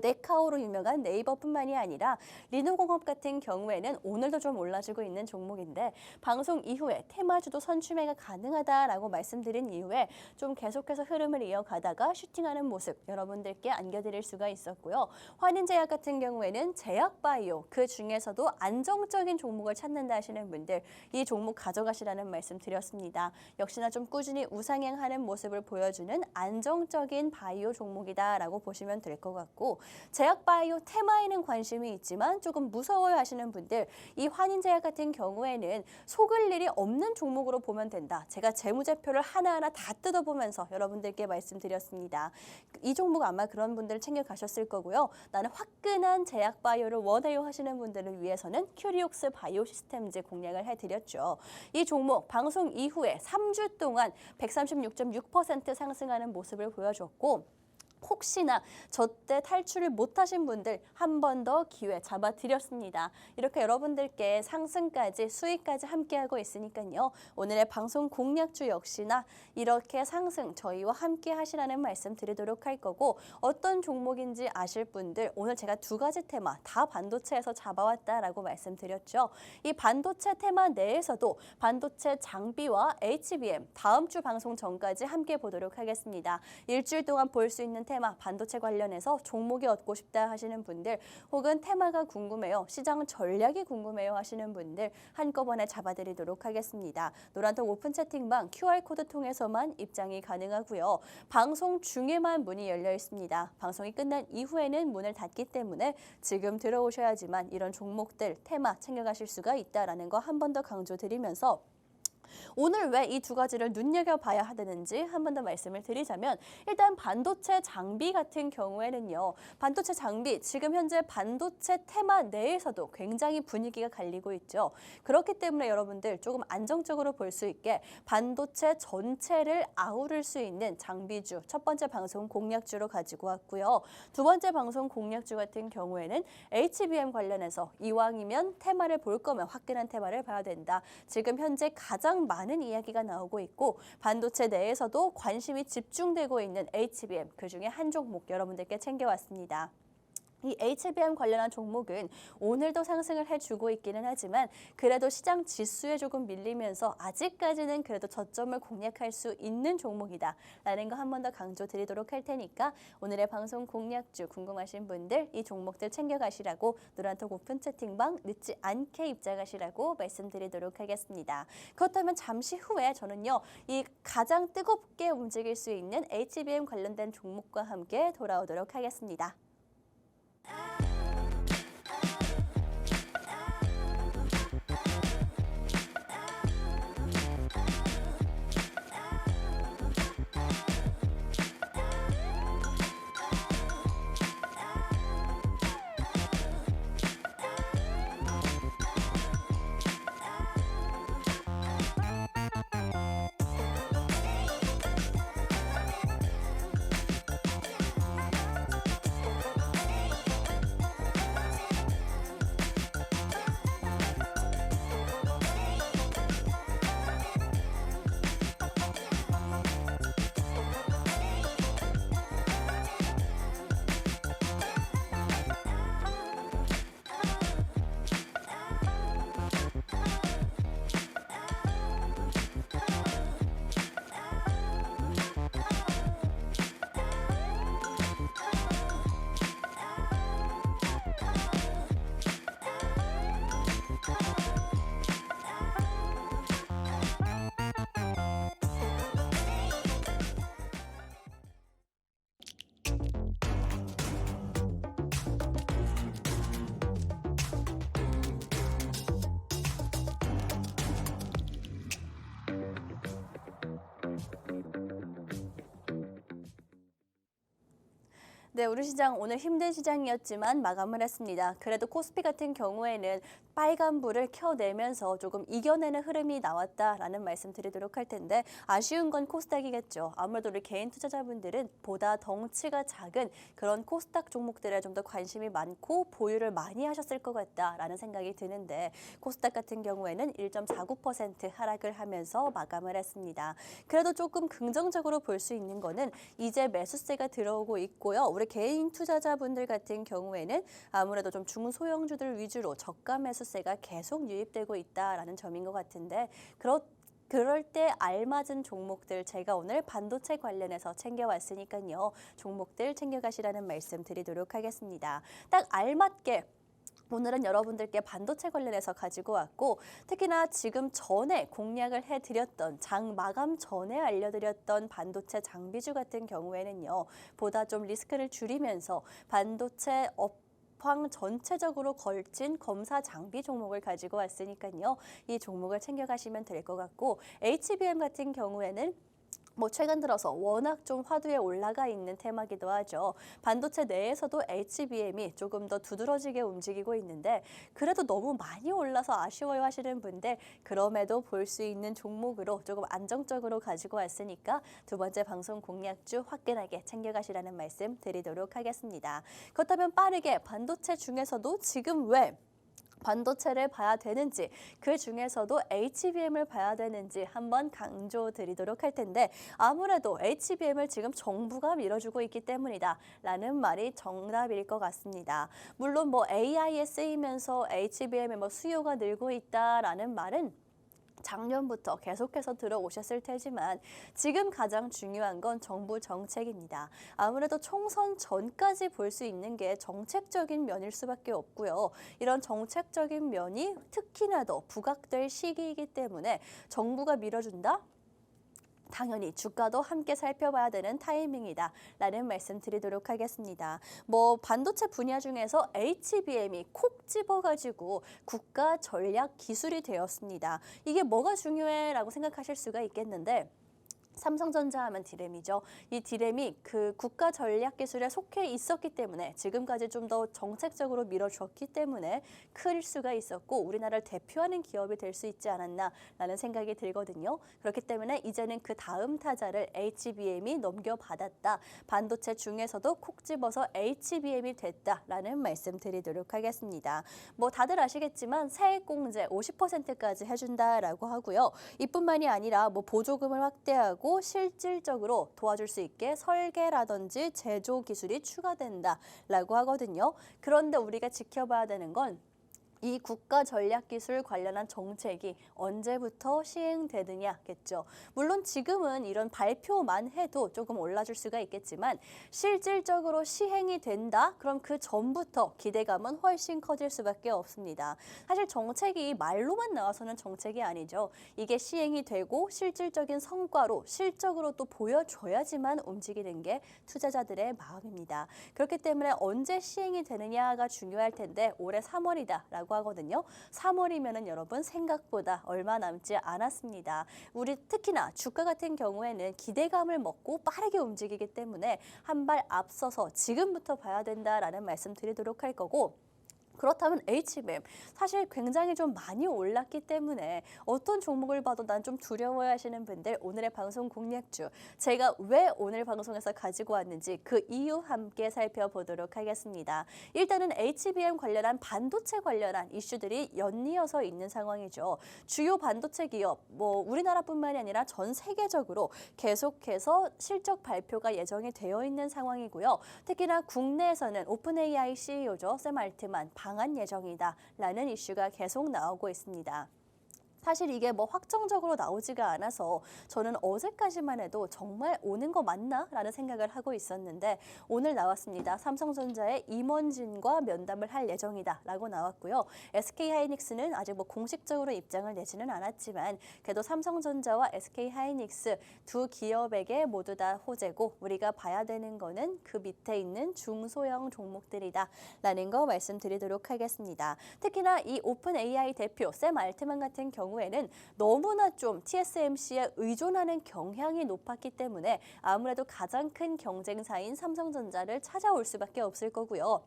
네카오로 유명한 네이버뿐만이 아니라 리노공업 같은 경우에는 오늘도 좀 올라주고 있는 종목인데 방송 이후에 테마주도 선추매가 가능하다라고 말씀드린 이후에 좀 계속해서 흐름을 이어가다가 슈팅하는 모습 여러분들께 안겨드릴 수가 있었고요. 환인제약 같은 경우에는 제약바이오 그 중에서도 안정적인 종목을 찾는다 하시는 분들 이 종목 가져가시라는 말씀 드렸습니다. 역시나 좀 꾸준히 우상향하는 모습을 보여주는 안정적인 바이오 종목이다라고 보시면 될 것 같고 제약바이오 테마에는 관심이 있지만 조금 무서워요 하시는 분들 이 환인제약 같은 경우에는 속을 일이 없는 종목으로 보면 된다. 제가 재무제표를 하나하나 다 뜯어보면서 여러분들께 말씀드렸습니다. 이 종목 아마 그런 분들 챙겨가셨을 거고요. 나는 화끈한 제약바이오를 원해요 하시는 분들을 위해서는 큐리옥스 바이오시스템즈 공략을 해드렸죠. 이 종목 방송 이후에 3주 동안 136.6% 상승하는 모습을 보여줬고 혹시나 저때 탈출을 못하신 분들 한 번 더 기회 잡아드렸습니다. 이렇게 여러분들께 상승까지 수익까지 함께하고 있으니까요. 오늘의 방송 공략주 역시나 이렇게 상승 저희와 함께 하시라는 말씀 드리도록 할 거고 어떤 종목인지 아실 분들 오늘 제가 두 가지 테마 다 반도체에서 잡아왔다라고 말씀드렸죠. 이 반도체 테마 내에서도 반도체 장비와 HBM 다음 주 방송 전까지 함께 보도록 하겠습니다. 일주일 동안 볼 수 있는 테마 반도체 관련해서 종목이 얻고 싶다 하시는 분들 혹은 테마가 궁금해요. 시장 전략이 궁금해요 하시는 분들 한꺼번에 잡아드리도록 하겠습니다. 노란톡 오픈 채팅방 QR코드 통해서만 입장이 가능하고요. 방송 중에만 문이 열려 있습니다. 방송이 끝난 이후에는 문을 닫기 때문에 지금 들어오셔야지만 이런 종목들 테마 챙겨가실 수가 있다는 거 한 번 더 강조드리면서 오늘 왜 이 두 가지를 눈여겨봐야 하는지 한 번 더 말씀을 드리자면 일단 반도체 장비 같은 경우에는요. 반도체 장비 지금 현재 반도체 테마 내에서도 굉장히 분위기가 갈리고 있죠. 그렇기 때문에 여러분들 조금 안정적으로 볼 수 있게 반도체 전체를 아우를 수 있는 장비주 첫 번째 방송 공략주로 가지고 왔고요. 두 번째 방송 공략주 같은 경우에는 HBM 관련해서 이왕이면 테마를 볼 거면 화끈한 테마를 봐야 된다. 지금 현재 가장 많은 이야기가 나오고 있고 반도체 내에서도 관심이 집중되고 있는 HBM 그중에 한 종목 여러분들께 챙겨왔습니다. 이 HBM 관련한 종목은 오늘도 상승을 해주고 있기는 하지만 그래도 시장 지수에 조금 밀리면서 아직까지는 그래도 저점을 공략할 수 있는 종목이다라는 거 한 번 더 강조드리도록 할 테니까 오늘의 방송 공략주 궁금하신 분들 이 종목들 챙겨가시라고 노란톡 오픈 채팅방 늦지 않게 입장하시라고 말씀드리도록 하겠습니다. 그렇다면 잠시 후에 저는요. 이 가장 뜨겁게 움직일 수 있는 HBM 관련된 종목과 함께 돌아오도록 하겠습니다. 네, 우리 시장 오늘 힘든 시장이었지만 마감을 했습니다. 그래도 코스피 같은 경우에는 빨간불을 켜내면서 조금 이겨내는 흐름이 나왔다라는 말씀 드리도록 할 텐데 아쉬운 건 코스닥이겠죠. 아무래도 우리 개인 투자자분들은 보다 덩치가 작은 그런 코스닥 종목들에 좀 더 관심이 많고 보유를 많이 하셨을 것 같다라는 생각이 드는데 코스닥 같은 경우에는 1.49% 하락을 하면서 마감을 했습니다. 그래도 조금 긍정적으로 볼 수 있는 거는 이제 매수세가 들어오고 있고요. 우리 개인 투자자분들 같은 경우에는 아무래도 좀 중소형주들 위주로 저가 매수세가 계속 유입되고 있다라는 점인 것 같은데 그럴 때 알맞은 종목들 제가 오늘 반도체 관련해서 챙겨왔으니까요. 종목들 챙겨가시라는 말씀 드리도록 하겠습니다. 딱 알맞게 오늘은 여러분들께 반도체 관련해서 가지고 왔고 특히나 지금 전에 공략을 해드렸던 장 마감 전에 알려드렸던 반도체 장비주 같은 경우에는요. 보다 좀 리스크를 줄이면서 반도체 업황 전체적으로 걸친 검사 장비 종목을 가지고 왔으니까요. 이 종목을 챙겨가시면 될 것 같고 HBM 같은 경우에는 최근 들어서 워낙 좀 화두에 올라가 있는 테마기도 하죠. 반도체 내에서도 HBM이 조금 더 두드러지게 움직이고 있는데 그래도 너무 많이 올라서 아쉬워요 하시는 분들 그럼에도 볼 수 있는 종목으로 조금 안정적으로 가지고 왔으니까 두 번째 방송 공략주 화끈하게 챙겨가시라는 말씀 드리도록 하겠습니다. 그렇다면 빠르게 반도체 중에서도 지금 왜 반도체를 봐야 되는지 그 중에서도 HBM을 봐야 되는지 한번 강조드리도록 할 텐데 아무래도 HBM을 지금 정부가 밀어주고 있기 때문이다 라는 말이 정답일 것 같습니다. 물론 AI에 쓰이면서 HBM의 수요가 늘고 있다라는 말은 작년부터 계속해서 들어오셨을 테지만 지금 가장 중요한 건 정부 정책입니다. 아무래도 총선 전까지 볼 수 있는 게 정책적인 면일 수밖에 없고요. 이런 정책적인 면이 특히나 더 부각될 시기이기 때문에 정부가 밀어준다? 당연히 주가도 함께 살펴봐야 되는 타이밍이다 라는 말씀 드리도록 하겠습니다. 반도체 분야 중에서 HBM이 콕 집어가지고 국가 전략 기술이 되었습니다. 이게 뭐가 중요해 라고 생각하실 수가 있겠는데 삼성전자 하면 디램이죠. 이 디램이 그 국가 전략 기술에 속해 있었기 때문에 지금까지 좀 더 정책적으로 밀어줬기 때문에 클 수가 있었고 우리나라를 대표하는 기업이 될 수 있지 않았나라는 생각이 들거든요. 그렇기 때문에 이제는 그 다음 타자를 HBM이 넘겨받았다. 반도체 중에서도 콕 집어서 HBM이 됐다라는 말씀 드리도록 하겠습니다. 다들 아시겠지만 세액공제 50%까지 해준다라고 하고요. 이뿐만이 아니라 보조금을 확대하고 실질적으로 도와줄 수 있게 설계라든지 제조 기술이 추가된다라고 하거든요. 그런데 우리가 지켜봐야 되는 건 이 국가 전략 기술 관련한 정책이 언제부터 시행되느냐겠죠. 물론 지금은 이런 발표만 해도 조금 올라줄 수가 있겠지만 실질적으로 시행이 된다? 그럼 그 전부터 기대감은 훨씬 커질 수밖에 없습니다. 사실 정책이 말로만 나와서는 정책이 아니죠. 이게 시행이 되고 실질적인 성과로 실적으로 또 보여줘야지만 움직이는 게 투자자들의 마음입니다. 그렇기 때문에 언제 시행이 되느냐가 중요할 텐데 올해 3월이다라고 하거든요. 3월이면은 여러분 생각보다 얼마 남지 않았습니다. 우리 특히나 주가 같은 경우에는 기대감을 먹고 빠르게 움직이기 때문에 한 발 앞서서 지금부터 봐야 된다라는 말씀 드리도록 할 거고 그렇다면 HBM 사실 굉장히 좀 많이 올랐기 때문에 어떤 종목을 봐도 난 좀 두려워해 하시는 분들 오늘의 방송 공략주 제가 왜 오늘 방송에서 가지고 왔는지 그 이유 함께 살펴보도록 하겠습니다. 일단은 HBM 관련한 반도체 관련한 이슈들이 연이어서 있는 상황이죠. 주요 반도체 기업 우리나라뿐만이 아니라 전 세계적으로 계속해서 실적 발표가 예정이 되어 있는 상황이고요. 특히나 국내에서는 오픈 AI CEO죠. 샘 알트만 방한 예정이다라는 이슈가 계속 나오고 있습니다. 사실 이게 확정적으로 나오지가 않아서 저는 어제까지만 해도 정말 오는 거 맞나? 라는 생각을 하고 있었는데 오늘 나왔습니다. 삼성전자의 임원진과 면담을 할 예정이다 라고 나왔고요. SK하이닉스는 아직 공식적으로 입장을 내지는 않았지만 그래도 삼성전자와 SK하이닉스 두 기업에게 모두 다 호재고 우리가 봐야 되는 거는 그 밑에 있는 중소형 종목들이다 라는 거 말씀드리도록 하겠습니다. 특히나 이 오픈 AI 대표 샘 알트만 같은 경우 경우에는 너무나 좀 TSMC에 의존하는 경향이 높았기 때문에 아무래도 가장 큰 경쟁사인 삼성전자를 찾아올 수밖에 없을 거고요.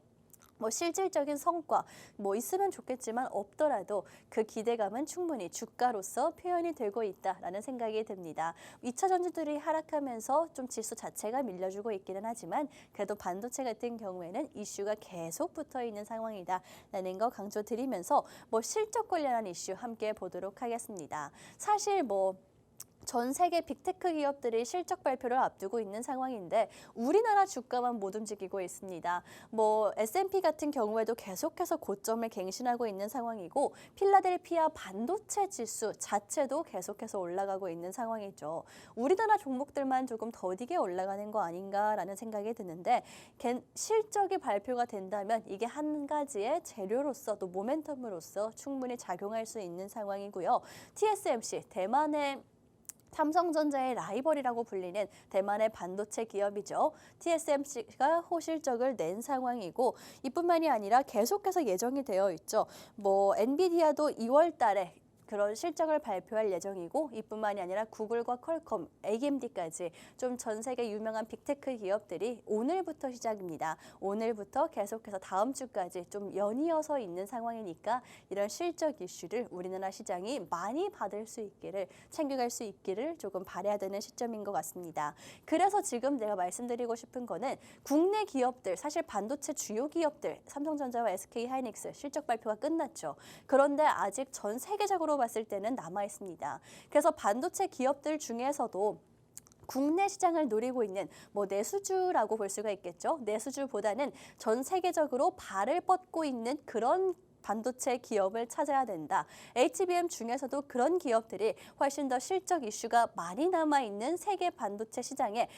뭐 실질적인 성과 뭐 있으면 좋겠지만 없더라도 그 기대감은 충분히 주가로서 표현이 되고 있다라는 생각이 듭니다. 2차 전지들이 하락하면서 좀 지수 자체가 밀려주고 있기는 하지만 그래도 반도체 같은 경우에는 이슈가 계속 붙어 있는 상황이다라는 거 강조드리면서 뭐 실적 관련한 이슈 함께 보도록 하겠습니다. 사실 전 세계 빅테크 기업들이 실적 발표를 앞두고 있는 상황인데 우리나라 주가만 못 움직이고 있습니다. S&P 같은 경우에도 계속해서 고점을 갱신하고 있는 상황이고 필라델피아 반도체 지수 자체도 계속해서 올라가고 있는 상황이죠. 우리나라 종목들만 조금 더디게 올라가는 거 아닌가라는 생각이 드는데 실적이 발표가 된다면 이게 한 가지의 재료로서 또 모멘텀으로서 충분히 작용할 수 있는 상황이고요. TSMC 대만의 삼성전자의 라이벌이라고 불리는 대만의 반도체 기업이죠. TSMC가 호실적을 낸 상황이고 이뿐만이 아니라 계속해서 예정이 되어 있죠. 엔비디아도 2월 달에 그런 실적을 발표할 예정이고 이뿐만이 아니라 구글과 퀄컴, AMD까지 좀 전 세계 유명한 빅테크 기업들이 오늘부터 시작입니다. 오늘부터 계속해서 다음 주까지 좀 연이어서 있는 상황이니까 이런 실적 이슈를 우리나라 시장이 많이 받을 수 있기를 챙겨갈 수 있기를 조금 바라야 되는 시점인 것 같습니다. 그래서 지금 내가 말씀드리고 싶은 거는 국내 기업들, 사실 반도체 주요 기업들, 삼성전자와 SK하이닉스 실적 발표가 끝났죠. 그런데 아직 전 세계적으로 봤을 때는 남아 있습니다. 그래서 반도체 기업들 중에서도 국내 시장을 노리고 있는 내수주라고 볼 수가 있겠죠. 내수주보다는 전 세계적으로 발을 뻗고 있는 그런 반도체 기업을 찾아야 된다. HBM 중에서도 그런 기업들이 훨씬 더 실적 이슈가 많이 남아있는 세계 반도체 시장에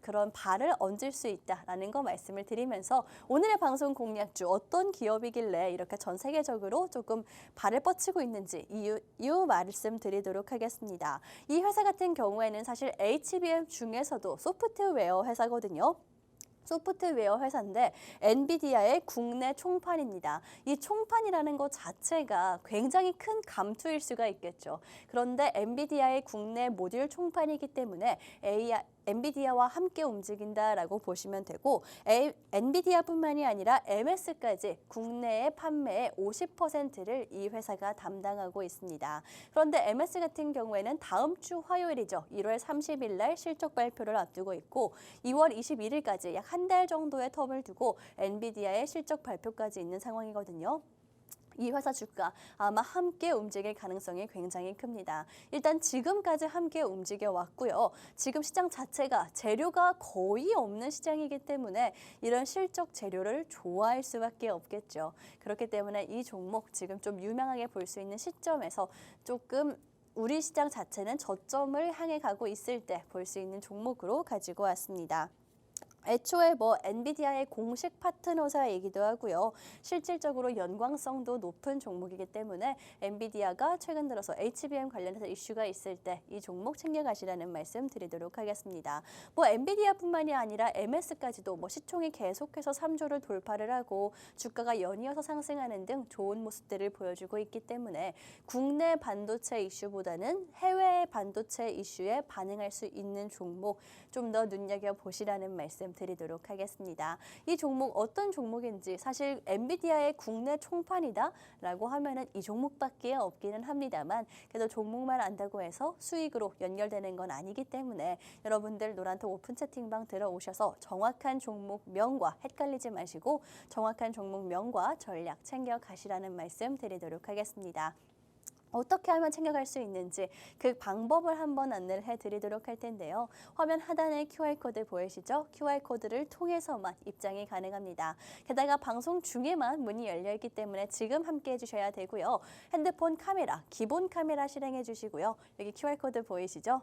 그런 발을 얹을 수 있다라는 거 말씀을 드리면서 오늘의 방송 공략주 어떤 기업이길래 이렇게 전 세계적으로 조금 발을 뻗치고 있는지 이유 말씀드리도록 하겠습니다. 이 회사 같은 경우에는 사실 HBM 중에서도 소프트웨어 회사거든요. 소프트웨어 회사인데 엔비디아의 국내 총판입니다. 이 총판이라는 것 자체가 굉장히 큰 감투일 수가 있겠죠. 그런데 엔비디아의 국내 모듈 총판이기 때문에 엔비디아와 함께 움직인다라고 보시면 되고 엔비디아뿐만이 아니라 MS까지 국내의 판매의 50%를 이 회사가 담당하고 있습니다. 그런데 MS 같은 경우에는 다음 주 화요일이죠. 1월 30일 날 실적 발표를 앞두고 있고 2월 21일까지 약 한 달 정도의 텀을 두고 엔비디아의 실적 발표까지 있는 상황이거든요. 이 회사 주가 아마 함께 움직일 가능성이 굉장히 큽니다. 일단 지금까지 함께 움직여 왔고요. 지금 시장 자체가 재료가 거의 없는 시장이기 때문에 이런 실적 재료를 좋아할 수밖에 없겠죠. 그렇기 때문에 이 종목 지금 좀 유명하게 볼 수 있는 시점에서 조금 우리 시장 자체는 저점을 향해 가고 있을 때 볼 수 있는 종목으로 가지고 왔습니다. 애초에 엔비디아의 공식 파트너사이기도 하고요. 실질적으로 연관성도 높은 종목이기 때문에 엔비디아가 최근 들어서 HBM 관련해서 이슈가 있을 때 이 종목 챙겨가시라는 말씀 드리도록 하겠습니다. 엔비디아뿐만이 아니라 MS까지도 시총이 계속해서 3조를 돌파를 하고 주가가 연이어서 상승하는 등 좋은 모습들을 보여주고 있기 때문에 국내 반도체 이슈보다는 해외 반도체 이슈에 반응할 수 있는 종목 좀 더 눈여겨보시라는 말씀 드리도록 하겠습니다. 이 종목 어떤 종목인지 사실 엔비디아의 국내 총판이다라고 하면은 이 종목밖에 없기는 합니다만 그래도 종목만 안다고 해서 수익으로 연결되는 건 아니기 때문에 여러분들 노란톡 오픈 채팅방 들어오셔서 정확한 종목명과 헷갈리지 마시고 정확한 종목명과 전략 챙겨 가시라는 말씀 드리도록 하겠습니다. 어떻게 하면 챙겨갈 수 있는지 그 방법을 한번 안내를 해드리도록 할 텐데요. 화면 하단에 QR코드 보이시죠? QR코드를 통해서만 입장이 가능합니다. 게다가 방송 중에만 문이 열려있기 때문에 지금 함께 해주셔야 되고요. 핸드폰 카메라, 기본 카메라 실행해 주시고요. 여기 QR코드 보이시죠?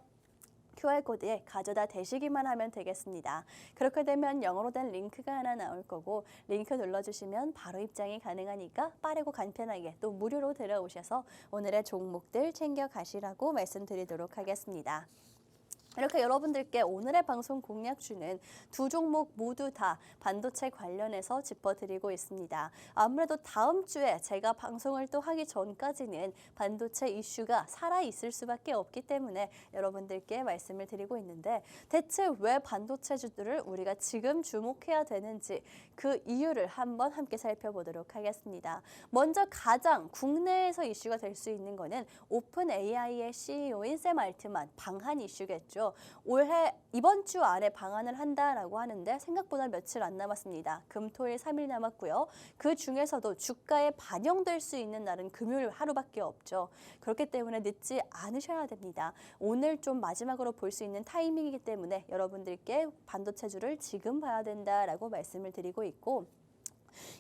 QR코드에 가져다 대시기만 하면 되겠습니다. 그렇게 되면 영어로 된 링크가 하나 나올 거고 링크 눌러주시면 바로 입장이 가능하니까 빠르고 간편하게 또 무료로 들어오셔서 오늘의 종목들 챙겨가시라고 말씀드리도록 하겠습니다. 이렇게 여러분들께 오늘의 방송 공략주는 두 종목 모두 다 반도체 관련해서 짚어드리고 있습니다. 아무래도 다음 주에 제가 방송을 또 하기 전까지는 반도체 이슈가 살아있을 수밖에 없기 때문에 여러분들께 말씀을 드리고 있는데 대체 왜 반도체주들을 우리가 지금 주목해야 되는지 그 이유를 한번 함께 살펴보도록 하겠습니다. 먼저 가장 국내에서 이슈가 될 수 있는 거는 오픈 AI의 CEO인 샘 알트만 방한 이슈겠죠. 올해 이번 주 안에 방한을 한다라고 하는데 생각보다 며칠 안 남았습니다. 금, 토, 일 3일 남았고요. 그 중에서도 주가에 반영될 수 있는 날은 금요일 하루밖에 없죠. 그렇기 때문에 늦지 않으셔야 됩니다. 오늘 좀 마지막으로 볼 수 있는 타이밍이기 때문에 여러분들께 반도체주를 지금 봐야 된다라고 말씀을 드리고 있고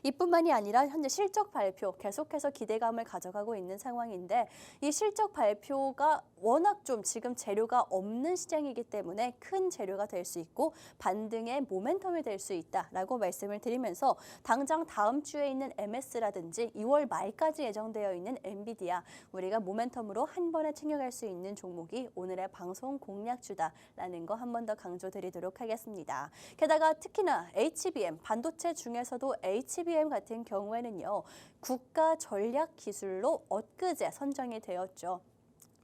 이뿐만이 아니라 현재 실적 발표 계속해서 기대감을 가져가고 있는 상황인데 이 실적 발표가 워낙 좀 지금 재료가 없는 시장이기 때문에 큰 재료가 될 수 있고 반등의 모멘텀이 될 수 있다라고 말씀을 드리면서 당장 다음 주에 있는 MS라든지 2월 말까지 예정되어 있는 엔비디아 우리가 모멘텀으로 한 번에 챙겨갈 수 있는 종목이 오늘의 방송 공략주다라는 거 한 번 더 강조드리도록 하겠습니다. 게다가 특히나 HBM 반도체 중에서도 HBM 같은 경우에는요. 국가 전략 기술로 엊그제 선정이 되었죠.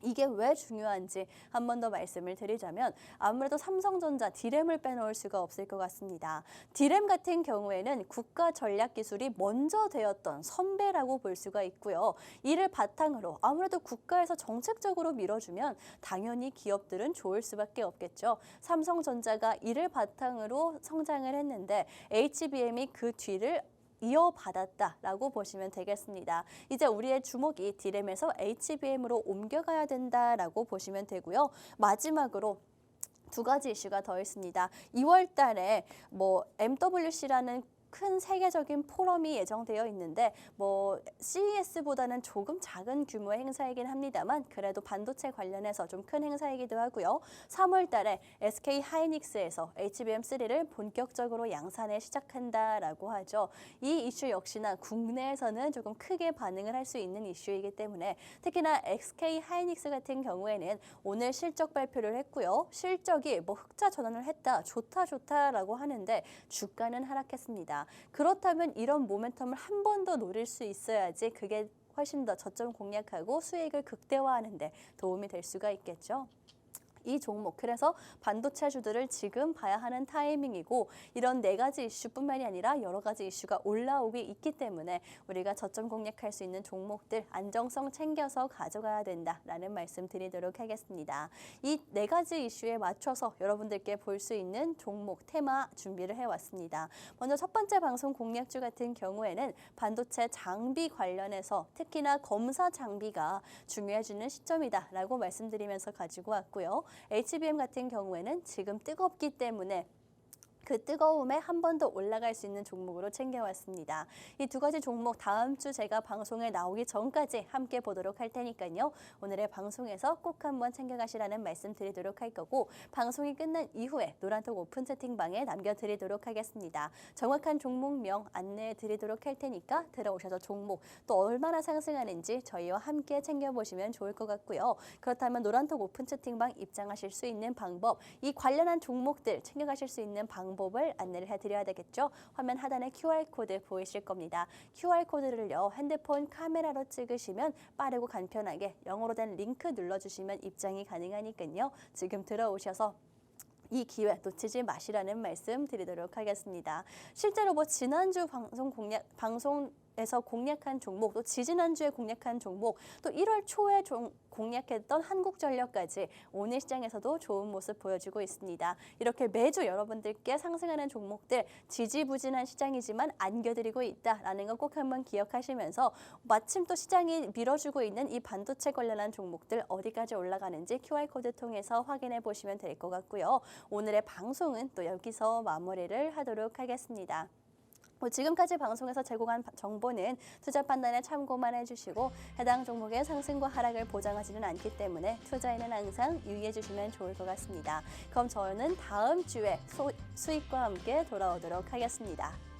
이게 왜 중요한지 한 번 더 말씀을 드리자면 아무래도 삼성전자 D램을 빼놓을 수가 없을 것 같습니다. D램 같은 경우에는 국가 전략 기술이 먼저 되었던 선배라고 볼 수가 있고요. 이를 바탕으로 아무래도 국가에서 정책적으로 밀어주면 당연히 기업들은 좋을 수밖에 없겠죠. 삼성전자가 이를 바탕으로 성장을 했는데 HBM이 그 뒤를 이어받았다라고 보시면 되겠습니다. 이제 우리의 주목이 D램에서 HBM으로 옮겨가야 된다라고 보시면 되고요. 마지막으로 두 가지 이슈가 더 있습니다. 2월 달에 MWC라는 큰 세계적인 포럼이 예정되어 있는데 CES보다는 조금 작은 규모의 행사이긴 합니다만 그래도 반도체 관련해서 좀 큰 행사이기도 하고요. 3월 달에 SK 하이닉스에서 HBM3를 본격적으로 양산에 시작한다라고 하죠. 이 이슈 역시나 국내에서는 조금 크게 반응을 할 수 있는 이슈이기 때문에 특히나 SK 하이닉스 같은 경우에는 오늘 실적 발표를 했고요. 실적이 흑자 전환을 했다, 좋다라고 하는데 주가는 하락했습니다. 그렇다면 이런 모멘텀을 한 번 더 노릴 수 있어야지 그게 훨씬 더 저점 공략하고 수익을 극대화하는 데 도움이 될 수가 있겠죠. 이 종목, 그래서 반도체주들을 지금 봐야 하는 타이밍이고 이런 네 가지 이슈뿐만이 아니라 여러 가지 이슈가 올라오고 있기 때문에 우리가 저점 공략할 수 있는 종목들 안정성 챙겨서 가져가야 된다라는 말씀 드리도록 하겠습니다. 이 네 가지 이슈에 맞춰서 여러분들께 볼 수 있는 종목, 테마 준비를 해왔습니다. 먼저 첫 번째 방송 공략주 같은 경우에는 반도체 장비 관련해서 특히나 검사 장비가 중요해지는 시점이다라고 말씀드리면서 가지고 왔고요. HBM 같은 경우에는 지금 뜨겁기 때문에 그 뜨거움에 한 번 더 올라갈 수 있는 종목으로 챙겨왔습니다. 이 두 가지 종목 다음 주 제가 방송에 나오기 전까지 함께 보도록 할 테니까요. 오늘의 방송에서 꼭 한번 챙겨가시라는 말씀 드리도록 할 거고 방송이 끝난 이후에 노란톡 오픈 채팅방에 남겨드리도록 하겠습니다. 정확한 종목명 안내해 드리도록 할 테니까 들어오셔서 종목 또 얼마나 상승하는지 저희와 함께 챙겨보시면 좋을 것 같고요. 그렇다면 노란톡 오픈 채팅방 입장하실 수 있는 방법, 이 관련한 종목들 챙겨가실 수 있는 방법을 안내를 해드려야 되겠죠. 화면 하단에 QR코드 보이실 겁니다. QR코드를요. 핸드폰 카메라로 찍으시면 빠르고 간편하게 영어로 된 링크 눌러주시면 입장이 가능하니까요. 지금 들어오셔서 이 기회 놓치지 마시라는 말씀 드리도록 하겠습니다. 실제로 지난주 방송에서 공략한 종목, 또 지지난주에 공략한 종목, 또 1월 초에 공략했던 한국전력까지 오늘 시장에서도 좋은 모습 보여주고 있습니다. 이렇게 매주 여러분들께 상승하는 종목들 지지부진한 시장이지만 안겨드리고 있다라는 거 꼭 한번 기억하시면서 마침 또 시장이 밀어주고 있는 이 반도체 관련한 종목들 어디까지 올라가는지 QR코드 통해서 확인해 보시면 될 것 같고요. 오늘의 방송은 또 여기서 마무리를 하도록 하겠습니다. 지금까지 방송에서 제공한 정보는 투자 판단에 참고만 해주시고 해당 종목의 상승과 하락을 보장하지는 않기 때문에 투자에는 항상 유의해 주시면 좋을 것 같습니다. 그럼 저는 다음 주에 수익과 함께 돌아오도록 하겠습니다.